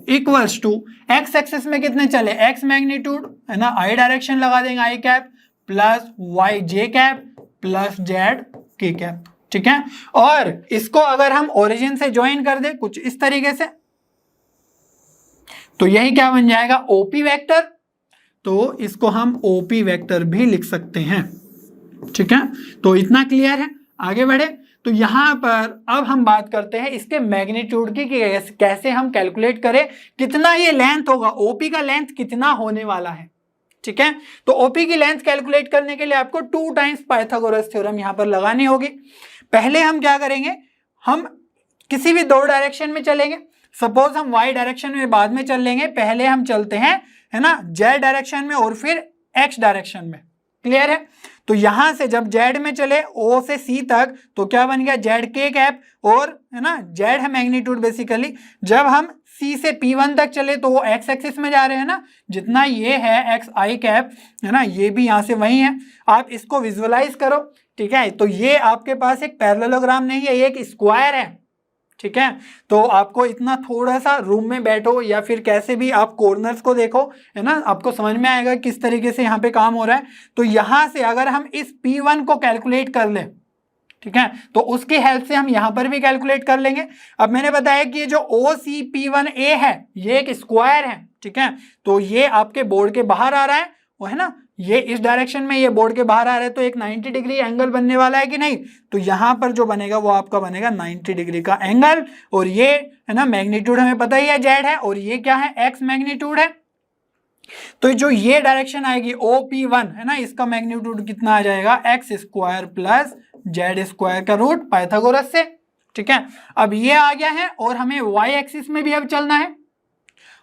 equals to X axis में कितने चले, एक्स मैग्नीट्यूड, है ना, आई डायरेक्शन लगा देंगे आई कैप, प्लस वाई जे कैप, प्लस जेड के कैप, ठीक है। और इसको अगर हम ओरिजिन से ज्वाइन कर दे कुछ इस तरीके से, तो यही क्या बन जाएगा, ओपी वेक्टर। तो इसको हम ओपी वेक्टर भी लिख सकते हैं, ठीक है। तो इतना क्लियर है, आगे बढ़े। तो यहां पर अब हम बात करते हैं इसके मैग्नीट्यूड की, कि कैसे हम कैलकुलेट करें कितना ये लेंथ होगा, ओपी का लेंथ कितना होने वाला है, ठीक है। तो ओपी की लेंथ कैलकुलेट करने के लिए आपको 2 टाइम्स पाइथागोरस थ्योरम यहां पर लगानी होगी। पहले हम क्या करेंगे, हम किसी भी 2 डायरेक्शन में चलेंगे। सपोज हम y डायरेक्शन में बाद में चल लेंगे, पहले हम चलते हैं, है ना, z डायरेक्शन में और फिर x डायरेक्शन में। क्लियर है? तो यहां से जब z में चले o से c तक, तो क्या बन गया, z के कैप, और है ना z है मैग्नीट्यूड बेसिकली। जब हम c से p1 तक चले तो वो x एक्सिस में जा रहे हैं ना, जितना ये है x आई कैप, है ना, ये भी यहां से वही है। आप इसको विजुअलाइज करो, ठीक है। तो ये आपके पास एक पैरेललोग्राम नहीं है, ये एक स्क्वायर है, ठीक है। तो आपको इतना थोड़ा सा रूम में बैठो या फिर कैसे भी आप कॉर्नर्स को देखो, है ना, आपको समझ में आएगा किस तरीके से यहाँ पे काम हो रहा है। तो यहाँ से अगर हम इस P1 को कैलकुलेट कर लें, ठीक है, तो उसकी हेल्प से हम यहाँ पर भी कैलकुलेट कर लेंगे। अब मैंने बताया कि ये जो OCP1A है ये एक स्क्वायर है, ठीक है। तो ये आपके बोर्ड के बाहर आ रहा है, वो है ना, ये इस डायरेक्शन में ये बोर्ड के बाहर आ रहा है, तो एक 90 डिग्री एंगल बनने वाला है कि नहीं। तो यहां पर जो बनेगा वो आपका बनेगा 90 डिग्री का एंगल। और ये है ना मैग्नीट्यूड हमें पता ही है जेड है, और ये क्या है, एक्स मैग्नीट्यूड है। तो जो ये डायरेक्शन आएगी OP1 है ना, इसका मैग्नीट्यूड कितना आ जाएगा, X square plus Z square का रूट पाइथागोरस से, ठीक है। अब ये आ गया है और हमें y एक्सिस में भी अब चलना है।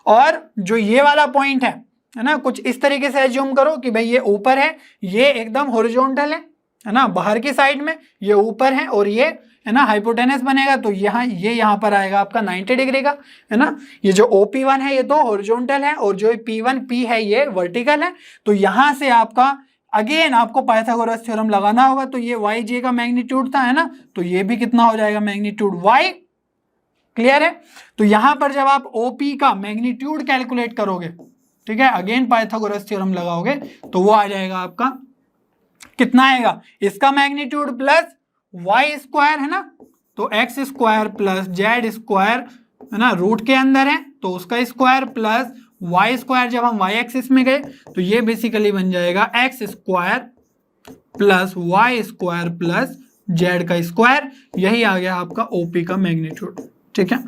और जो ये वाला पॉइंट है ना, कुछ इस तरीके से एज्यूम करो कि भाई ये ऊपर है, ये एकदम हॉरिजॉन्टल है ना, बाहर की साइड में ये ऊपर है, और ये है ना हाइपोटेनस बनेगा। तो यहाँ पर आएगा आपका 90 डिग्री का, है ना। ये जो OP1 है ये तो हॉरिजॉन्टल है, और जो P1P है ये वर्टिकल है। तो यहाँ से आपका अगेन आपको पाइथागोरस थ्योरम लगाना होगा। तो ये वाई जे का मैग्नीट्यूड था, है ना, तो ये भी कितना हो जाएगा, मैग्नीट्यूड वाई। क्लियर है? तो यहां पर जब आप OP का मैग्नीट्यूड कैलकुलेट करोगे, ठीक है, अगेन पाइथागोरस थ्योरम लगाओगे, तो वो आ जाएगा आपका कितना आएगा, इसका मैग्नीट्यूड प्लस वाई स्क्वायर है ना, तो x square plus Z square है ना, रूट के अंदर है तो उसका स्क्वायर प्लस वाई स्क्वायर, जब हम वाई एक्सिस में गए तो ये बेसिकली बन जाएगा X square plus Y square plus Z का स्क्वायर। यही आ गया आपका ओपी का मैग्नीट्यूड। ठीक है,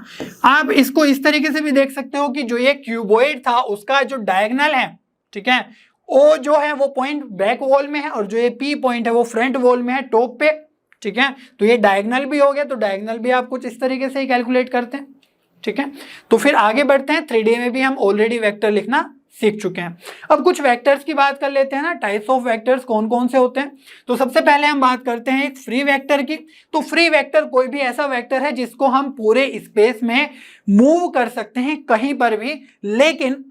आप इसको इस तरीके से भी देख सकते हो कि जो ये क्यूबॉइड था उसका जो डायगोनल है, ठीक है, ओ जो है वो पॉइंट बैक वॉल में है और जो ये पी पॉइंट है वो फ्रंट वॉल में है टॉप पे। ठीक है, तो ये डायगोनल भी हो गया, तो डायगोनल भी आप कुछ इस तरीके से ही कैलकुलेट करते हैं। ठीक है, तो फिर आगे बढ़ते हैं। 3D में भी हम ऑलरेडी वेक्टर लिखना सीख चुके हैं। अब कुछ वेक्टर्स की बात कर लेते हैं ना, टाइप्स ऑफ वेक्टर्स कौन कौन से होते हैं। तो सबसे पहले हम बात करते हैं एक फ्री वेक्टर की। तो फ्री वेक्टर कोई भी ऐसा वेक्टर है जिसको हम पूरे स्पेस में मूव कर सकते हैं कहीं पर भी, लेकिन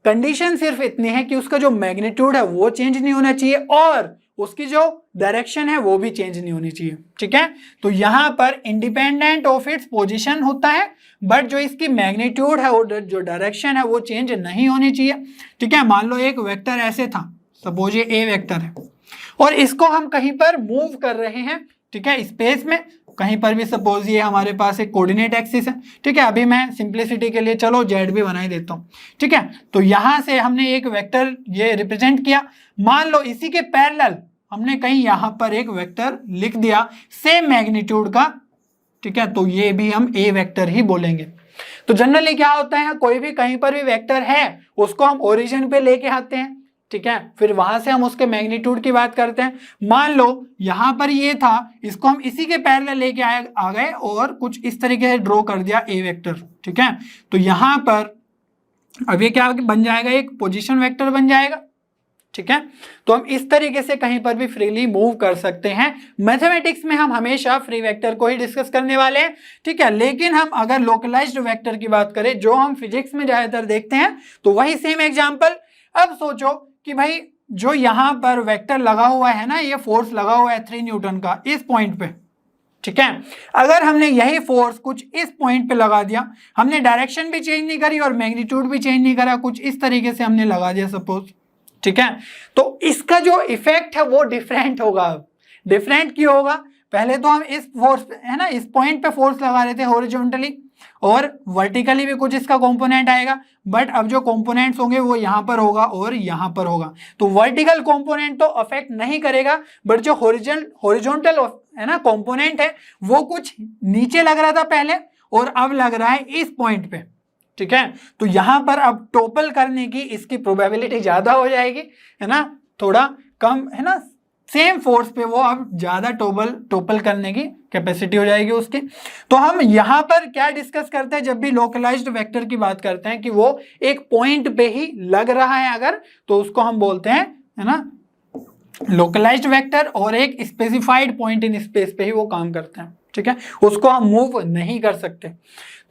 कंडीशन सिर्फ इतनी है कि उसका जो मैग्नीट्यूड है वो चेंज नहीं होना चाहिए और उसकी जो डायरेक्शन है वो भी चेंज नहीं होनी चाहिए। ठीक है, तो यहां पर इंडिपेंडेंट ऑफ इट्स पोजीशन होता है, बट जो इसकी मैग्नीट्यूड है और जो डायरेक्शन है वो चेंज नहीं होनी चाहिए। ठीक है, मान लो एक वेक्टर ऐसे था, सपोज ये ए वेक्टर है और इसको हम कहीं पर मूव कर रहे हैं। ठीक है, स्पेस में कहीं पर भी, सपोज ये हमारे पास एक कोऑर्डिनेट एक्सिस है। ठीक है, अभी मैं सिंप्लिसिटी के लिए चलो जेड भी बना ही देता हूँ। ठीक है, तो यहां से हमने एक वेक्टर ये रिप्रेजेंट किया, मान लो इसी के पैरेलल हमने कहीं यहां पर एक वेक्टर लिख दिया सेम मैग्नीट्यूड का। ठीक है, तो ये भी हम ए वेक्टर ही बोलेंगे। तो जनरली क्या होता है, कोई भी कहीं पर भी वेक्टर है उसको हम ओरिजिन पे लेके आते हैं। ठीक है, फिर वहां से हम उसके मैग्नीट्यूड की बात करते हैं। मान लो यहां पर ये था, इसको हम इसी के पैरेलल लेके आ गए और कुछ इस तरीके से ड्रॉ कर दिया ए वेक्टर। ठीक है, तो यहां पर अब ये क्या बन जाएगा, एक पोजीशन वेक्टर बन जाएगा। ठीक है, तो हम इस तरीके से कहीं पर भी फ्रीली मूव कर सकते हैं। मैथमेटिक्स में हम हमेशा फ्री वेक्टर को ही डिस्कस करने वाले हैं। ठीक है, लेकिन हम अगर लोकलाइज्ड वेक्टर की बात करें जो हम फिजिक्स में ज्यादातर देखते हैं, तो वही सेम एग्जांपल। अब सोचो कि भाई जो यहां पर वेक्टर लगा हुआ है ना, ये फोर्स लगा हुआ है 3 न्यूटन का इस पॉइंट पे। ठीक है, अगर हमने यही फोर्स कुछ इस पॉइंट पे लगा दिया, हमने डायरेक्शन भी चेंज नहीं करी और मैग्नीट्यूड भी चेंज नहीं करा, कुछ इस तरीके से हमने लगा दिया सपोज। ठीक है, तो इसका जो इफेक्ट है वो डिफरेंट होगा। डिफरेंट क्यों होगा, पहले तो हम इस फोर्स है ना, इस पॉइंट पे फोर्स लगा रहे थे हॉरिजॉन्टली और वर्टिकली भी कुछ इसका कंपोनेंट आएगा, बट अब जो कंपोनेंट्स होंगे वो यहां पर होगा और यहां पर होगा। तो वर्टिकल कंपोनेंट तो अफेक्ट नहीं करेगा, बट जो हॉरिजॉन्टल है ना कंपोनेंट है वो कुछ नीचे लग रहा था पहले और अब लग रहा है इस पॉइंट पे। ठीक है, तो यहां पर अब टोपल करने की इसकी प्रोबेबिलिटी ज्यादा हो जाएगी, है ना, थोड़ा कम है ना, सेम फोर्स पे वो अब ज्यादा टोपल करने की कैपेसिटी हो जाएगी उसकी। तो हम यहां पर क्या डिस्कस करते हैं, जब भी लोकलाइज्ड वेक्टर की बात करते हैं कि वो एक पॉइंट पे ही लग रहा है अगर, तो उसको हम बोलते हैं है ना लोकलाइज्ड वेक्टर, और एक स्पेसिफाइड पॉइंट इन स्पेस पे ही वो काम करते हैं। ठीक है, उसको हम मूव नहीं कर सकते।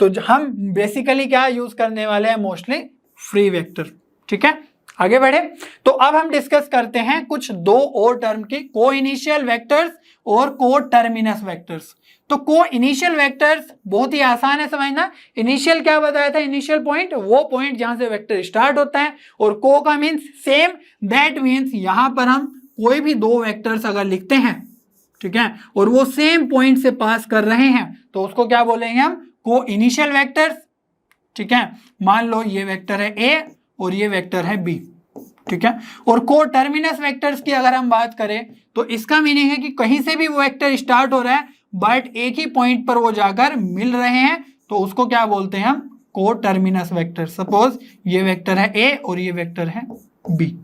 तो हम बेसिकली क्या यूज करने वाले हैं, मोस्टली फ्री वेक्टर। ठीक है, आगे बढ़े तो अब हम डिस्कस करते हैं कुछ दो और टर्म की, को इनिशियल वेक्टर्स और को टर्मिनस वेक्टर्स। तो को इनिशियल वेक्टर्स बहुत ही आसान है समझना। इनिशियल क्या बताया था, इनिशियल पॉइंट वो पॉइंट जहां से वेक्टर स्टार्ट होता है, और को का मीन्स सेम, दैट मीन्स यहां पर हम कोई भी दो वेक्टर्स अगर लिखते हैं, ठीक है, और वो सेम पॉइंट से पास कर रहे हैं तो उसको क्या बोलेंगे हम, को इनिशियल वेक्टर्स। ठीक है, मान लो ये वेक्टर है ए और ये वेक्टर है बी। ठीक है, और को टर्मिनस वेक्टर्स की अगर हम बात करें तो इसका मीनिंग है कि कहीं से भी वो वेक्टर स्टार्ट हो रहा है बट एक ही पॉइंट पर वो जाकर मिल रहे हैं, तो उसको क्या बोलते हैं हम, को टर्मिनस वेक्टर। सपोज ये वेक्टर है ए और ये वेक्टर है बी।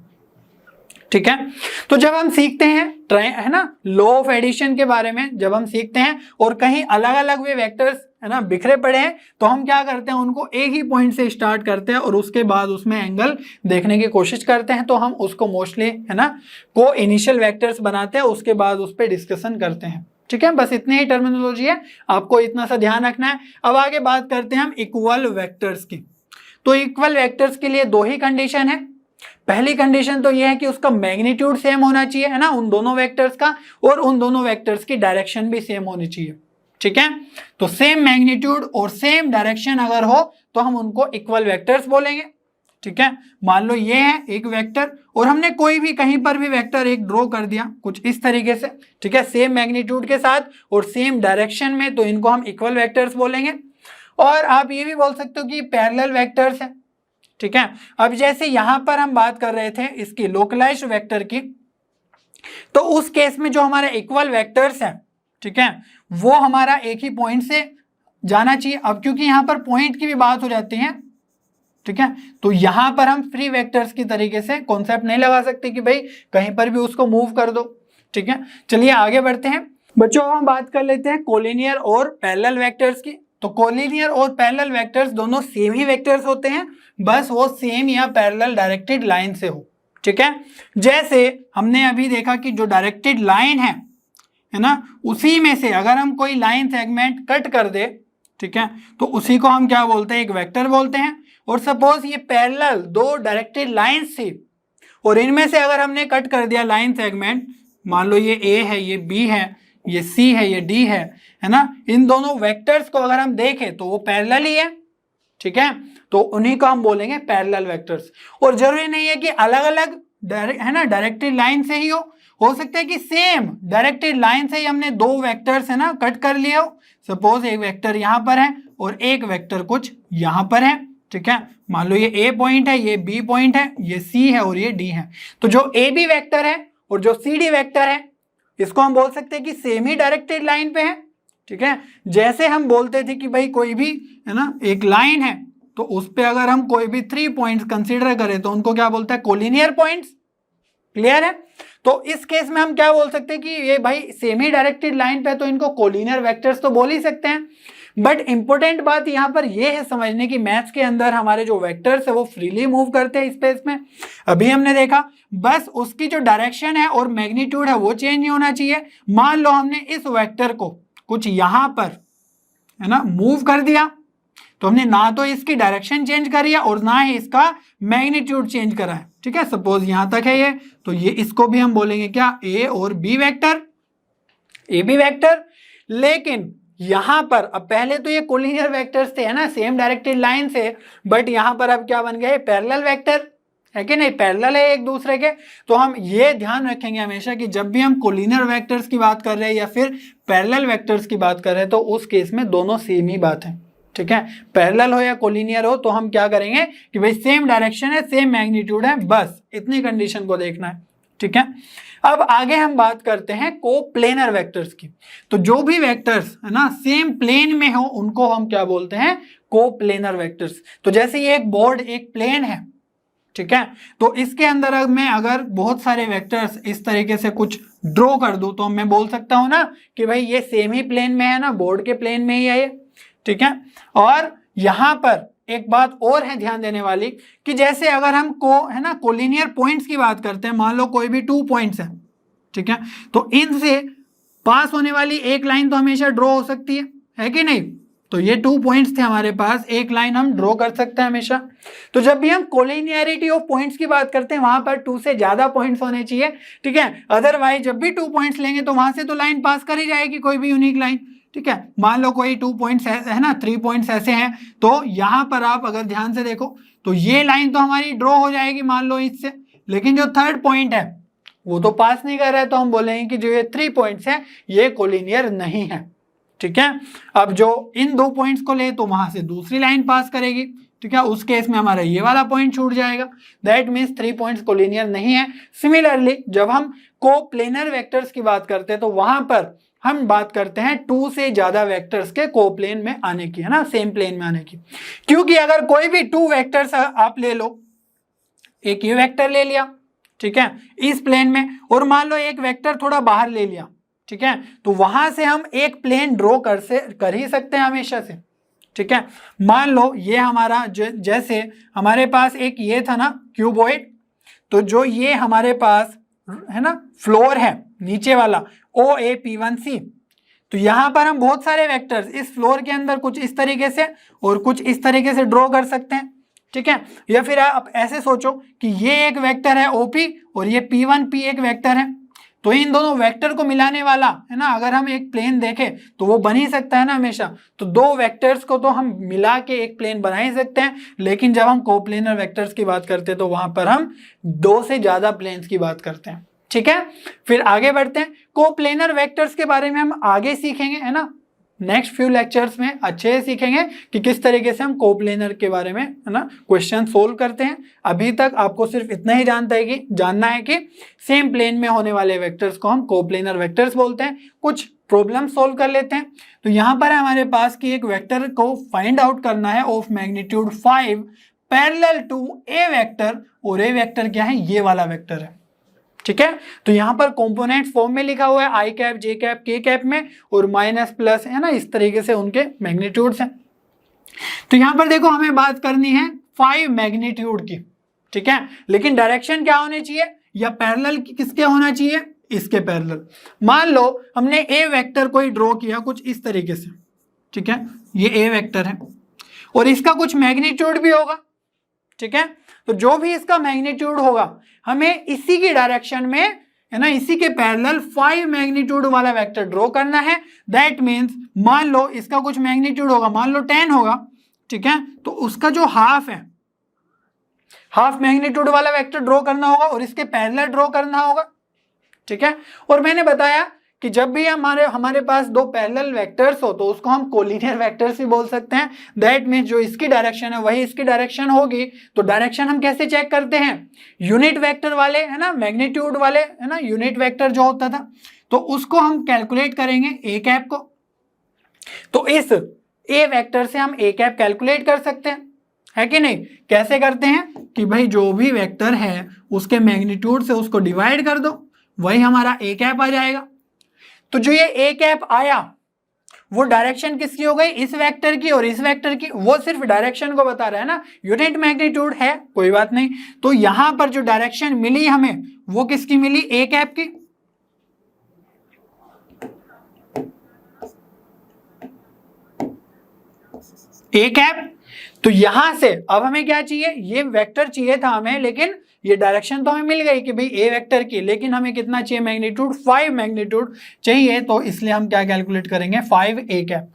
ठीक है, तो जब हम सीखते हैं है ना लॉ ऑफ एडिशन के बारे में, जब हम सीखते हैं और कहीं अलग अलग वे वेक्टर्स है ना बिखरे पड़े हैं, तो हम क्या करते हैं, उनको एक ही पॉइंट से स्टार्ट करते हैं और उसके बाद उसमें एंगल देखने की कोशिश करते हैं। तो हम उसको मोस्टली है ना को इनिशियल वेक्टर्स बनाते हैं, उसके बाद उस पर डिस्कशन करते हैं। ठीक है, बस इतनी ही टर्मिनोलॉजी है, आपको इतना सा ध्यान रखना है। अब आगे बात करते हैं हम इक्वल वेक्टर्स की। तो इक्वल वेक्टर्स के लिए दो ही कंडीशन है। पहली कंडीशन तो यह है कि उसका मैग्नीट्यूड सेम होना चाहिए, है ना, उन दोनों वेक्टर्स का, और उन दोनों वेक्टर्स की डायरेक्शन भी सेम होनी चाहिए। ठीक है, तो सेम मैग्नीट्यूड और सेम डायरेक्शन अगर हो तो हम उनको इक्वल वेक्टर्स बोलेंगे। ठीक है। मान लो ये है एक वेक्टर और हमने कोई भी कहीं पर भी वेक्टर एक ड्रॉ कर दिया कुछ इस तरीके से, ठीक है, सेम मैग्नीट्यूड के साथ और सेम डायरेक्शन में, तो इनको हम इक्वल वेक्टर्स बोलेंगे। और आप ये भी बोल सकते हो कि पैरेलल वेक्टर्स है, ठीक है। अब जैसे यहां पर हम बात कर रहे थे इसकी लोकलाइज्ड वेक्टर की, तो उस केस में जो हमारे इक्वल वेक्टर्स है, ठीक है, वो हमारा एक ही पॉइंट से जाना चाहिए। अब क्योंकि यहां पर पॉइंट की भी बात हो जाती है, ठीक है, तो यहां पर हम फ्री वेक्टर्स की तरीके से कॉन्सेप्ट नहीं लगा सकते कि भाई कहीं पर भी उसको मूव कर दो, ठीक है। चलिए आगे बढ़ते हैं बच्चों, हम बात कर लेते हैं कोलिनियर और पैरेलल वेक्टर्स की। तो कोलिनियर और पैरेलल वेक्टर्स दोनों सेम ही वेक्टर्स होते हैं, बस वो सेम या पैरेलल डायरेक्टेड लाइन से हो, ठीक है। जैसे हमने अभी देखा कि जो डायरेक्टेड लाइन है ना, उसी में से अगर हम कोई लाइन सेगमेंट कट कर दे, ठीक है, तो उसी को हम क्या बोलते हैं, एक वेक्टर बोलते हैं। और सपोज ये पैरेलल दो डायरेक्टेड लाइंस थी और इनमें से अगर हमने कट कर दिया लाइन सेगमेंट, मान लो ये ए है, ये बी है, ये सी है, ये डी है ना, इन दोनों वेक्टर्स को अगर हम देखें तो वो पैरेलल ही है, ठीक है, तो उन्हीं को हम बोलेंगे पैरेलल वेक्टर्स। और जरूरी नहीं है कि अलग अलग है ना डायरेक्टेड लाइन से ही हो सकता है कि सेम डायरेक्टेड लाइन से ही हमने दो वेक्टर्स है ना कट कर लिए हो। सपोज एक वेक्टर यहाँ पर है और एक वेक्टर कुछ यहाँ पर है, ठीक है, मान लो ये ए पॉइंट है, ये बी पॉइंट है, ये सी है और ये डी है। तो जो ए बी वेक्टर है और जो सी डी वेक्टर है, इसको हम बोल सकते हैं कि सेम ही डायरेक्टेड लाइन पे है, ठीक है। जैसे हम बोलते थे कि भाई कोई भी है ना एक लाइन है, तो उस पे अगर हम कोई भी 3 पॉइंट्स कंसीडर करें तो उनको क्या बोलते हैं, कोलिनियर पॉइंट्स। क्लियर है? तो इस केस में हम क्या बोल सकते हैं कि ये भाई सेम ही डायरेक्टेड लाइन पे है, तो इनको कोलिनियर वेक्टर्स तो बोल ही सकते हैं। बट इंपॉर्टेंट बात यहां पर यह है समझने की, मैथ्स के अंदर हमारे जो वेक्टर्स है वो फ्रीली मूव करते हैं स्पेस में। अभी हमने देखा बस उसकी जो डायरेक्शन है और मैग्नीट्यूड है वो चेंज नहीं होना चाहिए। मान लो हमने इस वेक्टर को कुछ यहां पर है ना मूव कर दिया, तो हमने ना तो इसकी डायरेक्शन चेंज करी है और ना ही इसका मैग्नीट्यूड चेंज करा है, ठीक है। सपोज यहां तक है ये, तो ये इसको भी हम बोलेंगे क्या, ए और B vector, A B vector. लेकिन यहां पर अब पहले तो ये कोलिनियर वेक्टर्स थे है ना, सेम डायरेक्टेड लाइन से, बट यहां पर अब क्या बन गए, पैरेलल वेक्टर है कि नहीं, पैरेलल है एक दूसरे के। तो हम ये ध्यान रखेंगे हमेशा कि जब भी हम कोलिनियर वेक्टर्स की बात कर रहे हैं या फिर पैरेलल वेक्टर्स की बात कर रहे हैं, तो उस केस में दोनों सेम ही बात है, ठीक है। पैरेलल हो या कोलिनियर हो, तो हम क्या करेंगे कि भाई सेम डायरेक्शन है, सेम मैग्नीट्यूड है, बस इतनी कंडीशन को देखना है, ठीक है। अब आगे हम बात करते हैं कोप्लेनर वेक्टर्स की। तो जो भी वेक्टर्स है ना सेम प्लेन में हो, उनको हम क्या बोलते हैं, कोप्लेनर वेक्टर्स। तो जैसे ये एक बोर्ड एक प्लेन है, ठीक है, तो इसके अंदर मैं अगर बहुत सारे वेक्टर्स इस तरीके से कुछ ड्रॉ कर दूं, तो मैं बोल सकता हूं ना कि भाई ये सेम ही प्लेन में है ना, बोर्ड के प्लेन में ही है ये, ठीक है। और यहां पर एक बात और है ध्यान देने वाली कि जैसे अगर हम है ना कोलिनियर पॉइंट्स की बात करते हैं, मान लो कोई भी 2 पॉइंट्स है, ठीक है, तो इनसे पास होने वाली एक लाइन तो हमेशा ड्रॉ हो सकती है कि नहीं। तो ये 2 पॉइंट्स थे हमारे पास, एक लाइन हम ड्रॉ कर सकते हैं हमेशा। तो जब भी हम कोलिनियरिटी ऑफ पॉइंट्स की बात करते हैं, वहां पर 2 से ज्यादा पॉइंट्स होने चाहिए, ठीक है। अदरवाइज जब भी 2 पॉइंट्स लेंगे तो वहां से तो लाइन पास कर ही जाएगी, कोई भी यूनिक लाइन, ठीक है। मान लो कोई 2 पॉइंट्स है ना, 3 पॉइंट्स ऐसे हैं, तो यहां पर आप अगर ध्यान से देखो तो ये लाइन तो हमारी ड्रॉ हो जाएगी मान लो इससे, लेकिन जो 3rd पॉइंट है वो तो पास नहीं कर रहा है, तो हम बोलेंगे कि जो ये 3 पॉइंट्स हैं ये कोलिनियर नहीं है, ठीक है। अब जो इन 2 पॉइंट्स को ले तो वहां से दूसरी लाइन पास करेगी, ठीक है, उस केस में हमारा ये वाला पॉइंट छूट जाएगा, दैट मीन्स 3 पॉइंट्स कोलिनियर नहीं है। सिमिलरली जब हम कोप्लेनर वेक्टर्स की बात करते हैं, तो वहां पर हम बात करते हैं 2 से ज्यादा वेक्टर्स के कोप्लेन में आने की, है ना, सेम प्लेन में आने की। क्योंकि अगर कोई भी 2 वेक्टर्स आप ले लो, एक ये वेक्टर ले लिया, ठीक है, इस प्लेन में, और मान लो एक वेक्टर थोड़ा बाहर ले लिया, ठीक है, तो वहां से हम एक प्लेन ड्रॉ कर ही सकते हैं हमेशा से, ठीक है। मान लो ये हमारा जैसे हमारे पास एक ये था ना क्यूबॉइड, तो जो ये हमारे पास है ना फ्लोर है नीचे वाला OAP1C, तो यहां पर हम बहुत सारे वेक्टर्स इस फ्लोर के अंदर कुछ इस तरीके से और कुछ इस तरीके से ड्रॉ कर सकते हैं, ठीक है। या फिर आप ऐसे सोचो कि ये एक वेक्टर है OP और ये P1P एक वेक्टर है, तो इन दोनों वेक्टर को मिलाने वाला है ना, अगर हम एक प्लेन देखें तो वो बन ही सकता है ना हमेशा। तो दो वेक्टर्स को तो हम मिला के एक प्लेन बना ही सकते हैं, लेकिन जब हम कोप्लेनर वेक्टर्स की बात करते हैं तो वहां पर हम दो से ज्यादा प्लेन्स की बात करते हैं। ठीक है, फिर आगे बढ़ते हैं। कोप्लेनर वेक्टर्स के बारे में हम आगे सीखेंगे, है ना, नेक्स्ट फ्यू लेक्चर्स में अच्छे से सीखेंगे कि किस तरीके से हम कोप्लेनर के बारे में, है ना, क्वेश्चन सोल्व करते हैं। अभी तक आपको सिर्फ इतना ही जानना है कि सेम प्लेन में होने वाले वेक्टर्स को हम कोप्लेनर वेक्टर्स बोलते हैं। कुछ प्रॉब्लम सोल्व कर लेते हैं। तो यहाँ पर हमारे पास कि एक वेक्टर को फाइंड आउट करना है of magnitude 5 parallel to A vector, और ए वेक्टर क्या है, ये वाला वेक्टर है। ठीक है, तो यहां पर कंपोनेंट फॉर्म में लिखा हुआ है आई कैप, जे कैप, के कैप में, और माइनस प्लस, है ना, इस तरीके से उनके मैग्नीट्यूड्स हैं। तो यहां पर देखो हमें बात करनी है 5 मैग्नीट्यूड की। ठीक है, लेकिन डायरेक्शन क्या होनी चाहिए, या पैरेलल किसके होना चाहिए, इसके पैरेलल। मान लो हमने ए वेक्टर को ही ड्रॉ किया कुछ इस तरीके से। ठीक है, ये ए वेक्टर है और इसका कुछ मैग्नीट्यूड भी होगा। ठीक है, तो जो भी इसका मैग्नीट्यूड होगा हमें इसी की डायरेक्शन में, है ना, इसी के पैरेलल 5 मैग्नीट्यूड वाला वेक्टर ड्रॉ करना है। दैट मीन्स मान लो इसका कुछ मैग्नीट्यूड होगा, मान लो 10 होगा। ठीक है, तो उसका जो हाफ है, हाफ मैग्नीट्यूड वाला वेक्टर ड्रॉ करना होगा और इसके पैरेलल ड्रॉ करना होगा। ठीक है, और मैंने बताया कि जब भी हमारे पास दो पैरेलल वेक्टर्स हो तो उसको हम कोलिनियर वेक्टर्स भी बोल सकते हैं। दैट मीन्स जो इसकी डायरेक्शन है वही इसकी डायरेक्शन होगी। तो डायरेक्शन हम कैसे चेक करते हैं, यूनिट वेक्टर वाले, है ना, मैग्नीट्यूड वाले, है ना, यूनिट वेक्टर जो होता था, तो उसको हम कैलकुलेट करेंगे ए कैप को। तो इस ए वेक्टर से हम ए कैप कैलकुलेट कर सकते हैं, है कि नहीं। कैसे करते हैं कि भाई जो भी वेक्टर है उसके मैग्नीट्यूड से उसको डिवाइड कर दो, वही हमारा ए कैप आ जाएगा। तो जो ये ए कैप आया वो डायरेक्शन किसकी हो गई, इस वेक्टर की और इस वेक्टर की। वो सिर्फ डायरेक्शन को बता रहा है ना, यूनिट मैग्नीट्यूड है, कोई बात नहीं। तो यहां पर जो डायरेक्शन मिली हमें वो किसकी मिली, ए कैप की। A cap. तो यहां से अब हमें क्या चाहिए, ये वेक्टर चाहिए था हमें, लेकिन ये डायरेक्शन तो हमें मिल गई कि भाई ए वेक्टर की, लेकिन हमें कितना चाहिए मैग्नीट्यूड, 5 मैग्नीट्यूड चाहिए। तो इसलिए हम क्या कैलकुलेट करेंगे, 5 ए कैप।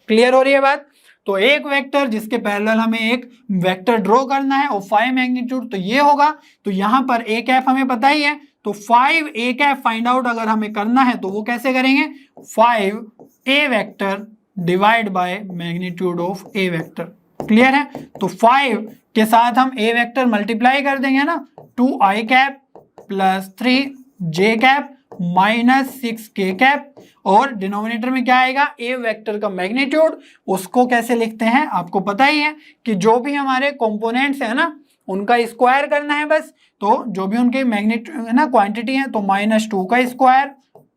क्लियर हो रही है बात। तो एक वेक्टर जिसके पैरेलल हमें एक वेक्टर ड्रॉ करना है और 5 मैग्नीट्यूड, तो ये होगा। तो यहां पर ए कैप हमें पता ही है, तो 5 ए कैप फाइंड आउट अगर हमें करना है तो वो कैसे करेंगे, 5 a vector divide by magnitude of a vector. Clear है। तो 5 के साथ हम ए वेक्टर मल्टीप्लाई कर देंगे ना, 2 आई कैप प्लस 3 जे कैप माइनस 6 के कैप, और डिनोमिनेटर में क्या आएगा, ए वेक्टर का मैग्नीट्यूड। उसको कैसे लिखते हैं आपको पता ही है कि जो भी हमारे कंपोनेंट्स है ना उनका स्क्वायर करना है बस। तो जो भी उनके मैग्नीट्यूड है ना, क्वांटिटी है, तो -2 का स्क्वायर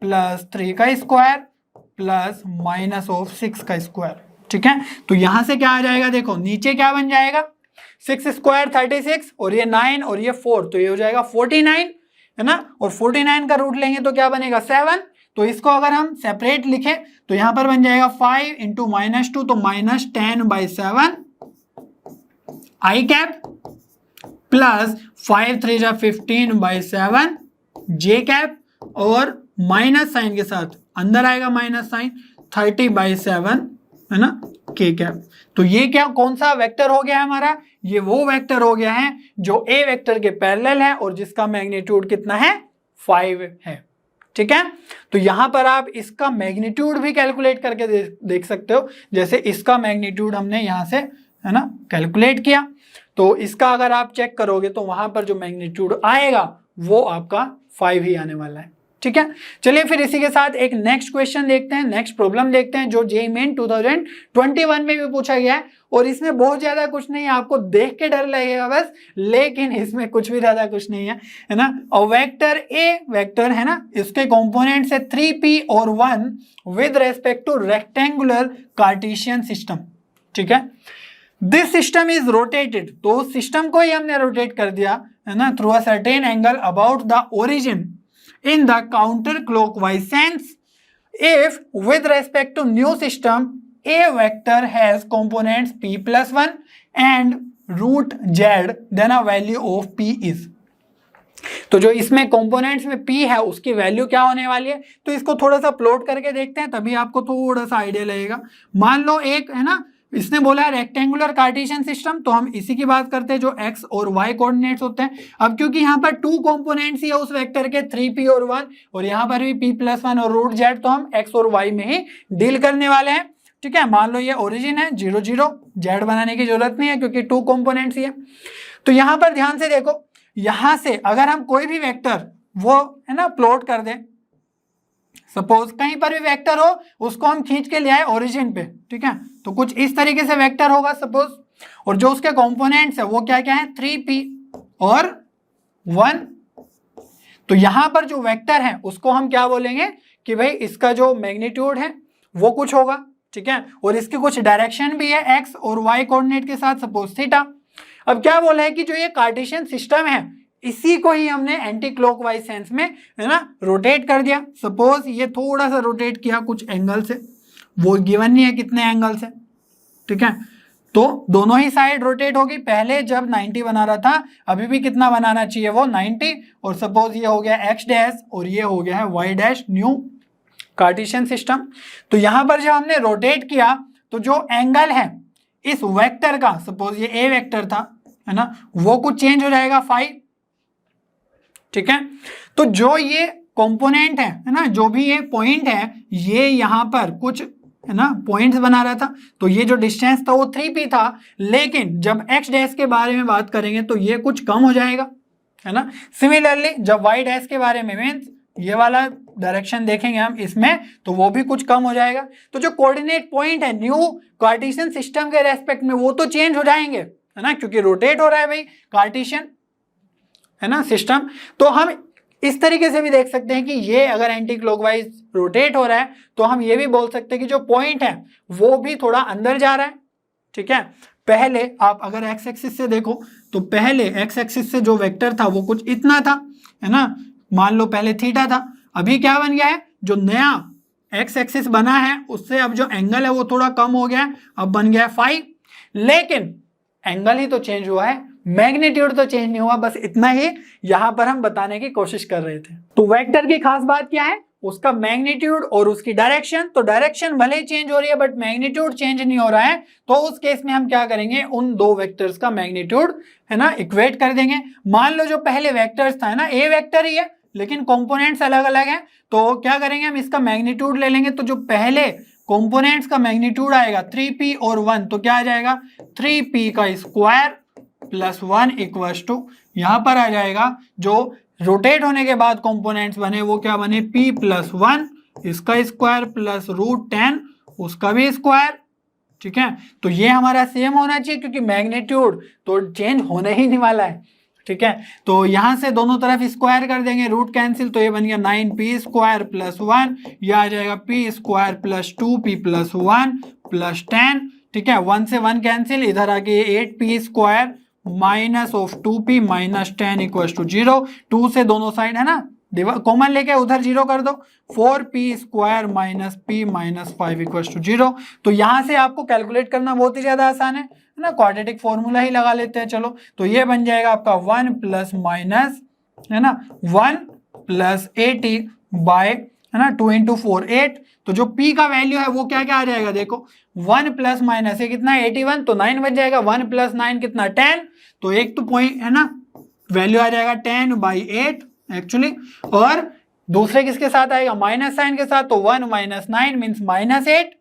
प्लस 3 का स्क्वायर प्लस -6 का स्क्वायर। ठीक है, तो यहां से क्या आ जाएगा, देखो नीचे क्या बन जाएगा, 6 स्क्वायर 36 और ये 9 और ये 4, तो ये हो जाएगा 49, है ना। और 49 का रूट लेंगे तो क्या बनेगा, 7। तो इसको अगर हम सेपरेट लिखें तो यहां पर बन जाएगा 5 इंटू -2, तो -10/7 आई कैप प्लस 5 3 जा 15/7 जे कैप, और माइनस साइन के साथ अंदर आएगा माइनस साइन 30/7, है ना, के कैप। तो ये क्या, कौन सा वेक्टर हो गया है हमारा, ये वो वेक्टर हो गया है जो ए वेक्टर के पैरेलल है और जिसका मैग्नीट्यूड कितना है, 5 है। ठीक है, तो यहां पर आप इसका मैग्नीट्यूड भी कैलकुलेट करके देख सकते हो। जैसे इसका मैग्नीट्यूड हमने यहां से, है ना, कैलकुलेट किया, तो इसका अगर आप चेक करोगे तो वहां पर जो मैग्नीट्यूड आएगा वो आपका 5 ही आने वाला है। ठीक है, चलिए फिर इसी के साथ एक नेक्स्ट क्वेश्चन देखते हैं, नेक्स्ट प्रॉब्लम देखते हैं, जो जेईई मेन 2021 में भी पूछा गया है। और इसमें बहुत ज्यादा कुछ नहीं है, आपको देख के डर लगेगा बस, लेकिन इसमें कुछ भी ज्यादा कुछ नहीं है ना। और वेक्टर ए वेक्टर है ना, इसके कंपोनेंट्स है 3p और 1 with respect two rectangular Cartesian system. ठीक है, दिस सिस्टम इज रोटेटेड, तो सिस्टम को ही हमने रोटेट कर दिया, है ना, through a certain angle about the origin in the counterclockwise sense if with respect to new system a vector has components p plus 1 and root z then a value of p is। तो जो इसमें components में p है उसकी value क्या होने वाली है, तो इसको थोड़ा सा प्लॉट करके देखते हैं तभी आपको थोड़ा सा आइडिया लगेगा। मान लो एक है ना, इसने बोला है रेक्टेंगुलर कार्टेशियन सिस्टम, तो हम इसी की बात करते हैं जो x और y कोऑर्डिनेट्स होते हैं। अब क्योंकि यहाँ पर 2 कंपोनेंट्स ही है उस वेक्टर के 3p और 1, और यहाँ पर भी p+1 और रूट z, तो हम x और y में ही डील करने वाले हैं। ठीक है, मान लो ये ओरिजिन है 0 0, z बनाने की जरूरत नहीं है क्योंकि 2 कंपोनेंट्स ही है। तो यहाँ पर ध्यान से देखो, यहाँ से अगर हम कोई भी वेक्टर वो है ना प्लॉट कर दें, सपोज कहीं पर भी वेक्टर हो उसको हम खींच के ले आए ओरिजिन पे, ठीक है, तो कुछ इस तरीके से वेक्टर होगा सपोज, और जो उसके कंपोनेंट्स है वो क्या क्या है 3p और 1। तो यहां पर जो वेक्टर है उसको हम क्या बोलेंगे कि भाई इसका जो मैग्नीट्यूड है वो कुछ होगा, ठीक है, और इसकी कुछ डायरेक्शन भी है x और y कोऑर्डिनेट के साथ, सपोज थीटा। अब क्या बोला है कि जो ये कार्टेशियन सिस्टम है इसी को ही हमने एंटी क्लॉकवाइज सेंस में है ना रोटेट कर दिया। सपोज ये थोड़ा सा रोटेट किया कुछ एंगल से, वो गिवन नहीं है कितने एंगल से, ठीक है, तो दोनों ही साइड रोटेट होगी। पहले जब 90 बना रहा था, अभी भी कितना बनाना चाहिए वो 90, और सपोज ये हो गया x डैश और ये हो गया है y dash, new Cartesian system. तो यहां पर जब हमने रोटेट किया तो जो एंगल है इस वेक्टर का, सपोज ये a वेक्टर था है ना, वो कुछ चेंज हो जाएगा फाई, ठीक है। तो जो ये कंपोनेंट है ना, जो भी ये पॉइंट है, ये यहाँ पर कुछ है ना पॉइंट्स बना रहा था, तो ये जो डिस्टेंस था वो 3p था, लेकिन जब x डैश के बारे में बात करेंगे तो ये कुछ कम हो जाएगा, है ना। सिमिलरली जब y डैश के बारे में मीन्स ये वाला डायरेक्शन देखेंगे हम इसमें, तो वो भी कुछ कम हो जाएगा। तो जो कोऑर्डिनेट पॉइंट है न्यू कार्टेशियन सिस्टम के रेस्पेक्ट में वो तो चेंज हो जाएंगे, है ना, क्योंकि रोटेट हो रहा है भाई कार्टेशियन है ना सिस्टम। तो हम इस तरीके से भी देख सकते हैं कि ये अगर एंटी क्लॉकवाइज रोटेट हो रहा है तो हम ये भी बोल सकते हैं कि जो पॉइंट है वो भी थोड़ा अंदर जा रहा है, ठीक है। पहले आप अगर एक्स एक्सिस से देखो तो पहले एक्स एक्सिस से जो वेक्टर था वो कुछ इतना था, है ना, मान लो पहले थीटा था, अभी क्या बन गया है, जो नया एक्स एक्सिस बना है उससे अब जो एंगल है वो थोड़ा कम हो गया है, अब बन गया है फाई, लेकिन एंगल ही तो चेंज हुआ है, मैग्नीट्यूड तो चेंज नहीं हुआ। बस इतना ही यहां पर हम बताने की कोशिश कर रहे थे। तो वेक्टर की खास बात क्या है, उसका मैग्नीट्यूड और उसकी डायरेक्शन। तो डायरेक्शन भले ही चेंज हो रही है बट मैग्नीट्यूड चेंज नहीं हो रहा है, तो उस केस में हम क्या करेंगे, उन दो वेक्टर्स का मैग्नीट्यूड है ना इक्वेट कर देंगे। मान लो जो पहले वेक्टर्स था है ना, ए वेक्टर ही है लेकिन कंपोनेंट्स अलग अलग हैं, तो क्या करेंगे हम इसका मैग्नीट्यूड ले लेंगे। तो जो पहले कंपोनेंट्स का मैग्नीट्यूड आएगा 3p और 1, तो क्या आ जाएगा 3p का स्क्वायर प्लस 1 इक्वल्स टू, यहां पर आ जाएगा जो रोटेट होने के बाद कंपोनेंट्स बने वो क्या बने p प्लस 1 इसका स्क्वायर प्लस √10 उसका भी स्क्वायर, ठीक है। तो ये हमारा सेम होना चाहिए क्योंकि मैग्नीट्यूड तो चेंज होने ही नहीं वाला है, ठीक है। तो यहां से दोनों तरफ स्क्वायर कर देंगे, रूट कैंसिल, तो ये बन गया 9p स्क्वायर प्लस 1, यह आ जाएगा p square plus 2p plus 1 plus 10, ठीक है। 1 से 1 कैंसिल, इधर आके 8p square minus of 2p minus 10 equal to 0। 2 से दोनों साइड है ना कॉमन लेके उधर 0 कर दो, 4p square minus p minus 5 equal to 0। तो यहां से आपको कैलकुलेट करना बहुत ही ज्यादा आसान है ना, क्वाड्रेटिक फॉर्मूला ही लगा लेते हैं। चलो, तो ये बन जाएगा आपका 1 प्लस माइनस है ना 1 प्लस 80 बाय है ना 2 इंटू 4 8। तो जो p का वैल्यू है वो क्या क्या आ जाएगा, देखो 1 प्लस माइनस ये कितना 81, तो 9 बच जाएगा, 1 प्लस 9 कितना 10, तो एक तो पॉइंट है ना वैल्यू आ जाएगा 10 बाई 8 एक्चुअली, और दूसरे किसके साथ आएगा माइनस साइन के साथ, तो 1 माइनस 9 मीन्स माइनस 8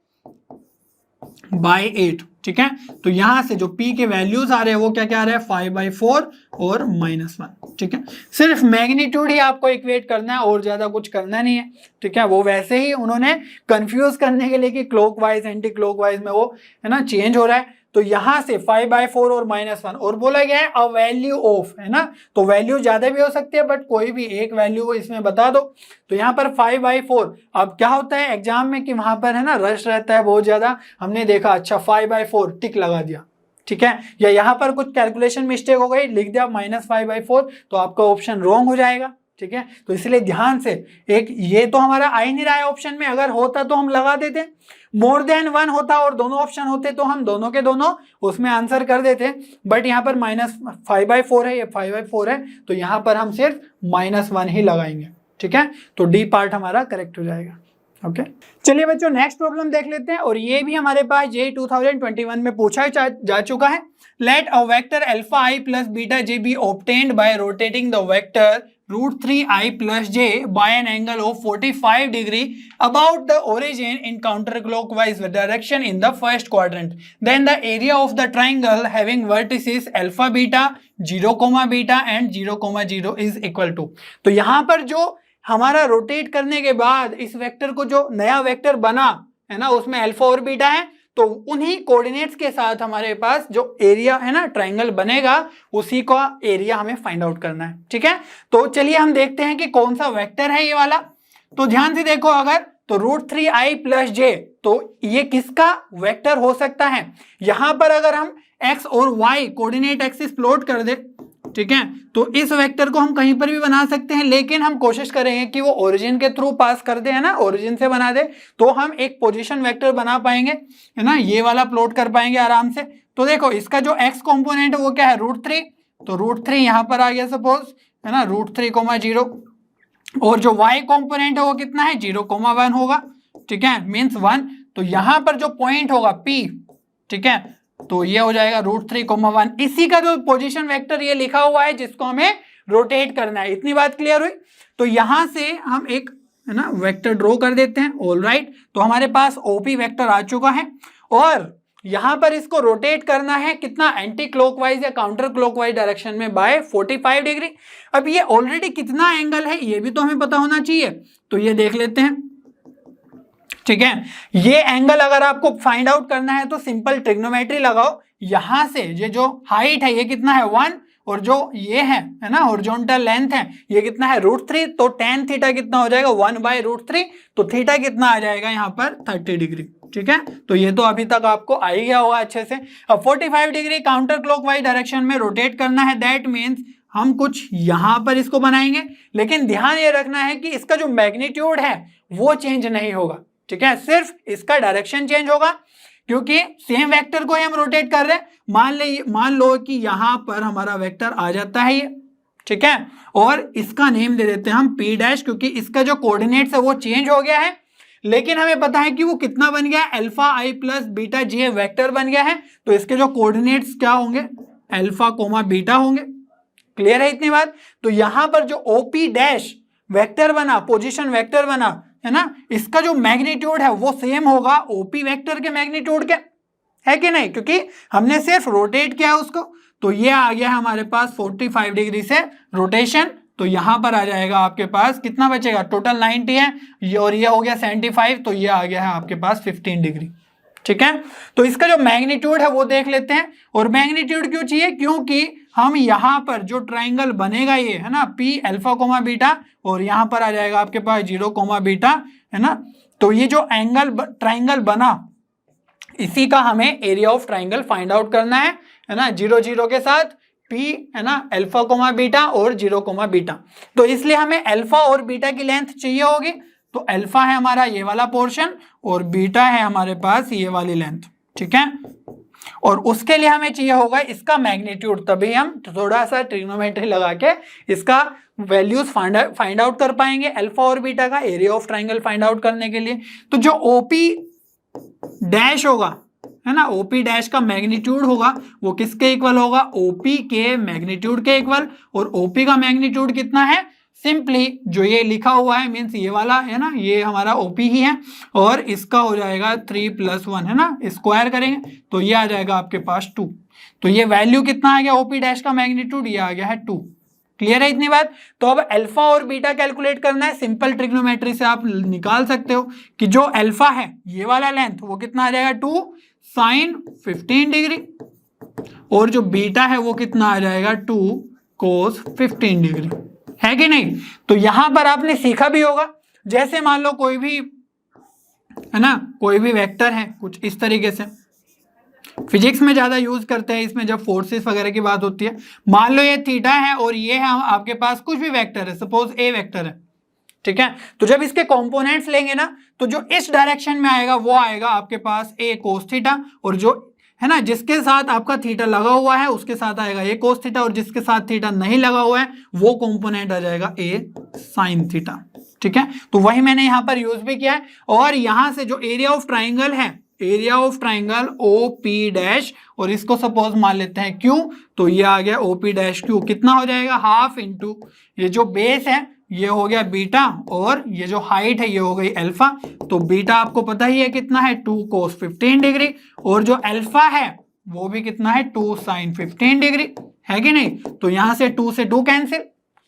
बाई 8, ठीक है। तो यहां से जो p के वैल्यूज आ रहे हैं वो क्या क्या आ रहे हैं 5/4 और -1, ठीक है। सिर्फ मैग्नीट्यूड ही आपको इक्वेट करना है और ज्यादा कुछ करना नहीं है, ठीक है। वो वैसे ही उन्होंने कंफ्यूज करने के लिए कि क्लॉकवाइज एंटी क्लॉकवाइज में वो है ना चेंज हो रहा है, तो यहां से 5/4 और -1 और बोला गया है अ वैल्यू ऑफ, है ना, तो वैल्यू ज्यादा भी हो सकती है बट कोई भी एक वैल्यू को इसमें बता दो। तो यहाँ पर 5/4, अब क्या होता है एग्जाम में कि वहां पर है ना रश रहता है बहुत ज्यादा, हमने देखा अच्छा 5/4 टिक लगा दिया, ठीक है, या यहाँ पर कुछ कैलकुलेशन मिस्टेक हो गई लिख दिया -5/4, तो आपका ऑप्शन रॉन्ग हो जाएगा, ठीक है। तो इसलिए ध्यान से, एक ये तो हमारा आ ही नहीं रहा है ऑप्शन में, अगर होता तो हम लगा देते, मोर देन 1 होता और दोनों ऑप्शन होते तो हम दोनों के दोनों उसमें आंसर कर देते, बट यहाँ पर -5/4 है, ये 5/4 है, तो यहाँ पर हम सिर्फ -1 ही लगाएंगे, ठीक है। तो डी पार्ट हमारा करेक्ट हो जाएगा। ओके चलिए बच्चों नेक्स्ट प्रॉब्लम देख लेते हैं, और ये भी हमारे पास जे 2021 में पूछा जा चुका है। Let a vector alpha I plus beta J be obtained by rotating the vector √3i plus j by an angle of 45 degree about the origin in counterclockwise direction in the first quadrant. Then the area of the triangle having vertices alpha beta 0, beta and 0, 0 is equal to। तो यहाँ पर जो हमारा rotate करने के बाद इस vector को जो नया वेक्टर बना है ना, उसमें अल्फा और बीटा है, तो उन्हीं कोऑर्डिनेट्स के साथ हमारे पास जो एरिया है ना ट्रायंगल बनेगा, उसी का एरिया हमें फाइंड आउट करना है, ठीक है। तो चलिए हम देखते हैं कि कौन सा वेक्टर है ये वाला। तो ध्यान से देखो, अगर तो √3i + j, तो ये किसका वेक्टर हो सकता है। यहां पर अगर हम x और y कोऑर्डिनेट एक्सिस प्लॉट कर दे, ठीक है, तो इस वेक्टर को हम कहीं पर भी बना सकते हैं, लेकिन हम कोशिश करेंगे कि वो ओरिजिन के थ्रू पास कर दे, है ना, ओरिजिन से बना दे, तो हम एक पोजीशन वेक्टर बना पाएंगे, है ना, ये वाला प्लॉट कर पाएंगे आराम से। तो देखो इसका जो x कंपोनेंट है वो क्या है, √3, तो √3 यहाँ पर आ गया सपोज, है ना, √3, 0, और जो y कंपोनेंट है वो कितना है, 0, 1 होगा, ठीक है, मीन्स 1। तो यहाँ पर जो पॉइंट होगा P, ठीक है, तो ये हो जाएगा √3, 1। इसी का जो पोजीशन वेक्टर ये लिखा हुआ है जिसको हमें रोटेट करना है। इतनी बात क्लियर हुई। तो यहां से हम एक, है ना, वेक्टर ड्रॉ कर देते हैं। ऑल राइट, तो हमारे पास ओपी वेक्टर आ चुका है, और यहां पर इसको रोटेट करना है कितना, एंटी क्लॉकवाइज या काउंटर क्लॉकवाइज डायरेक्शन में बाय 45 डिग्री। अब ये ऑलरेडी कितना एंगल है ये भी तो हमें पता होना चाहिए, तो ये देख लेते हैं, ठीक है। ये एंगल अगर आपको फाइंड आउट करना है तो सिंपल ट्रिग्नोमेट्री लगाओ। यहां से ये जो हाइट है ये कितना है, 1, और जो ये है ना हॉरिजॉन्टल लेंथ है ये कितना है, √3, तो tan थीटा कितना हो जाएगा, 1/√3, तो थीटा कितना आ जाएगा यहाँ पर 30 डिग्री, ठीक है। तो ये तो अभी तक आपको आ ही गया होगा अच्छे से। अब 45 डिग्री काउंटर क्लॉकवाइज डायरेक्शन में रोटेट करना है, दैट मीन्स हम कुछ यहां पर इसको बनाएंगे, लेकिन ध्यान ये रखना है कि इसका जो मैग्नीट्यूड है वो चेंज नहीं होगा, ठीक है, सिर्फ इसका डायरेक्शन चेंज होगा, क्योंकि सेम वेक्टर को ही हम रोटेट कर रहे हैं। मान लो कि यहां पर हमारा वेक्टर आ जाता है ये, ठीक है, और इसका नेम दे देते हैं हम P', क्योंकि इसका जो कोऑर्डिनेट्स है वो चेंज हो गया है, लेकिन हमें पता है कि वो कितना बन गया, alpha I plus beta J vector बन गया है, तो इसके जो कोऑर्डिनेट्स क्या होंगे, अल्फा, बीटा होंगे। क्लियर है इतनी बात। तो यहां पर जो OP' वेक्टर बना, पोजीशन वेक्टर बना, है ना, इसका जो मैग्नीट्यूड है वो सेम होगा ओपी वेक्टर के मैग्नीट्यूड के, है कि नहीं, क्योंकि हमने सिर्फ रोटेट किया उसको। तो ये आ गया है हमारे पास 45 डिग्री से रोटेशन, तो यहां पर आ जाएगा आपके पास कितना बचेगा, टोटल 90 है, और ये हो गया 75, तो ये आ गया है आपके पास 15 डिग्री, ठीक है। तो इसका जो मैग्नीट्यूड है वो देख लेते हैं, और मैग्नीट्यूड क्यों चाहिए, क्योंकि हम यहाँ पर जो ट्राइंगल बनेगा ये, है ना, P अल्फा, बीटा, और यहाँ पर आ जाएगा आपके पास 0, बीटा, है ना। तो ये जो एंगल ट्राइंगल बना, इसी का हमें area of triangle find out करना है ना, 0, 0 के साथ P, है ना, अल्फा, बीटा और 0, बीटा। तो इसलिए हमें अल्फा और बीटा की लेंथ चाहिए होगी, तो अल्फा है हमारा ये वाला पोर्शन, और बीटा है हमारे पास ये वाली लेंथ, ठीक है। और उसके लिए हमें चाहिए होगा इसका मैग्नीट्यूड, तभी हम थोड़ा सा ट्रिग्नोमेट्री लगा के इसका वैल्यूज फाइंड आउट कर पाएंगे, अल्फा और बीटा का area of triangle find out करने के लिए। तो जो OP' होगा, है ना, OP' का मैग्नीट्यूड होगा वो किसके इक्वल होगा, OP के मैग्नीट्यूड के इक्वल। और OP का मैग्नीट्यूड कितना है, सिंपली जो ये लिखा हुआ है, मीन्स ये वाला है ना, ये हमारा OP ही है, और इसका हो जाएगा 3 + 1, है ना, स्क्वायर करेंगे तो ये आ जाएगा आपके पास 2। तो ये वैल्यू कितना आ गया OP' का मैग्नीट्यूड, ये आ गया है 2। क्लियर है इतनी बात। तो अब अल्फा और बीटा कैलकुलेट करना है, सिंपल ट्रिग्नोमेट्री से आप निकाल सकते हो कि जो अल्फा है ये वाला लेंथ वो कितना आ जाएगा, 2 sin 15 डिग्री, और जो बीटा है वो कितना आ जाएगा, 2 cos 15 डिग्री, है कि नहीं। तो यहां पर आपने सीखा भी होगा, जैसे मान लो कोई भी, है ना, कोई भी वेक्टर है कुछ इस तरीके से, फिजिक्स में ज्यादा यूज करते हैं इसमें जब फोर्सेस वगैरह की बात होती है। मान लो ये थीटा है और ये है आपके पास कुछ भी वेक्टर है, सपोज ए वेक्टर है, ठीक है। तो जब इसके कंपोनेंट्स लेंगे ना तो जो इस डायरेक्शन में आएगा वो आएगा आपके पास ए कोस थीटा, और जो है ना जिसके साथ आपका थीटा लगा हुआ है उसके साथ आएगा ए कोस थीटा, और जिसके साथ थीटा नहीं लगा हुआ है वो कंपोनेंट आ जाएगा ए साइन थीटा, ठीक है। तो वही मैंने यहां पर यूज भी किया है। और यहां से जो एरिया ऑफ ट्राइंगल है, area of triangle O P dash, और इसको सपोज मान लेते हैं क्यू, तो ये आ गया ओ पी डैश क्यू, कितना हो जाएगा हाफ इंटू ये जो बेस है ये हो गया बीटा, और ये जो हाइट है ये हो गई अल्फा। तो बीटा आपको पता ही है कितना है 2 cos 15 डिग्री, और जो अल्फा है वो भी कितना है 2 sin 15 डिग्री, है कि नहीं। तो यहां से 2 से 2 कैंसिल,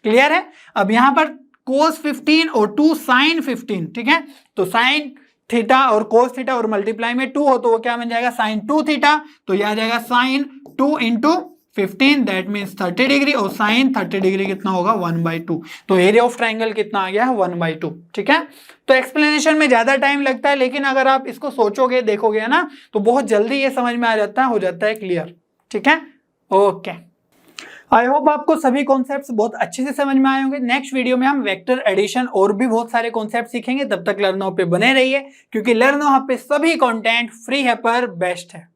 क्लियर है। अब यहां पर cos 15 और 2 sin 15, ठीक है। तो sin थीटा और cos थीटा और मल्टीप्लाई में 2 हो तो वो क्या बन जाएगा sin 2 थीटा, तो यह आ जाएगा sin 2 into 15 that means 30 degree, और साइन 30 डिग्री कितना होगा 1/2। तो एरिया ऑफ ट्राइंगल कितना आ गया है 1/2, ठीक है। तो एक्सप्लेनेशन में ज्यादा टाइम लगता है, लेकिन अगर आप इसको सोचोगे देखोगे ना तो बहुत जल्दी ये समझ में आ जाता है, हो जाता है क्लियर, ठीक है। ओके, आई होप आपको सभी कॉन्सेप्ट्स बहुत अच्छे से समझ में आए होंगे। नेक्स्ट वीडियो में हम वेक्टर एडिशन और भी बहुत सारे कॉन्सेप्ट सीखेंगे। तब तक लर्नो पे बने रहिए, क्योंकि लर्नो हब पे सभी कंटेंट फ्री है पर बेस्ट है।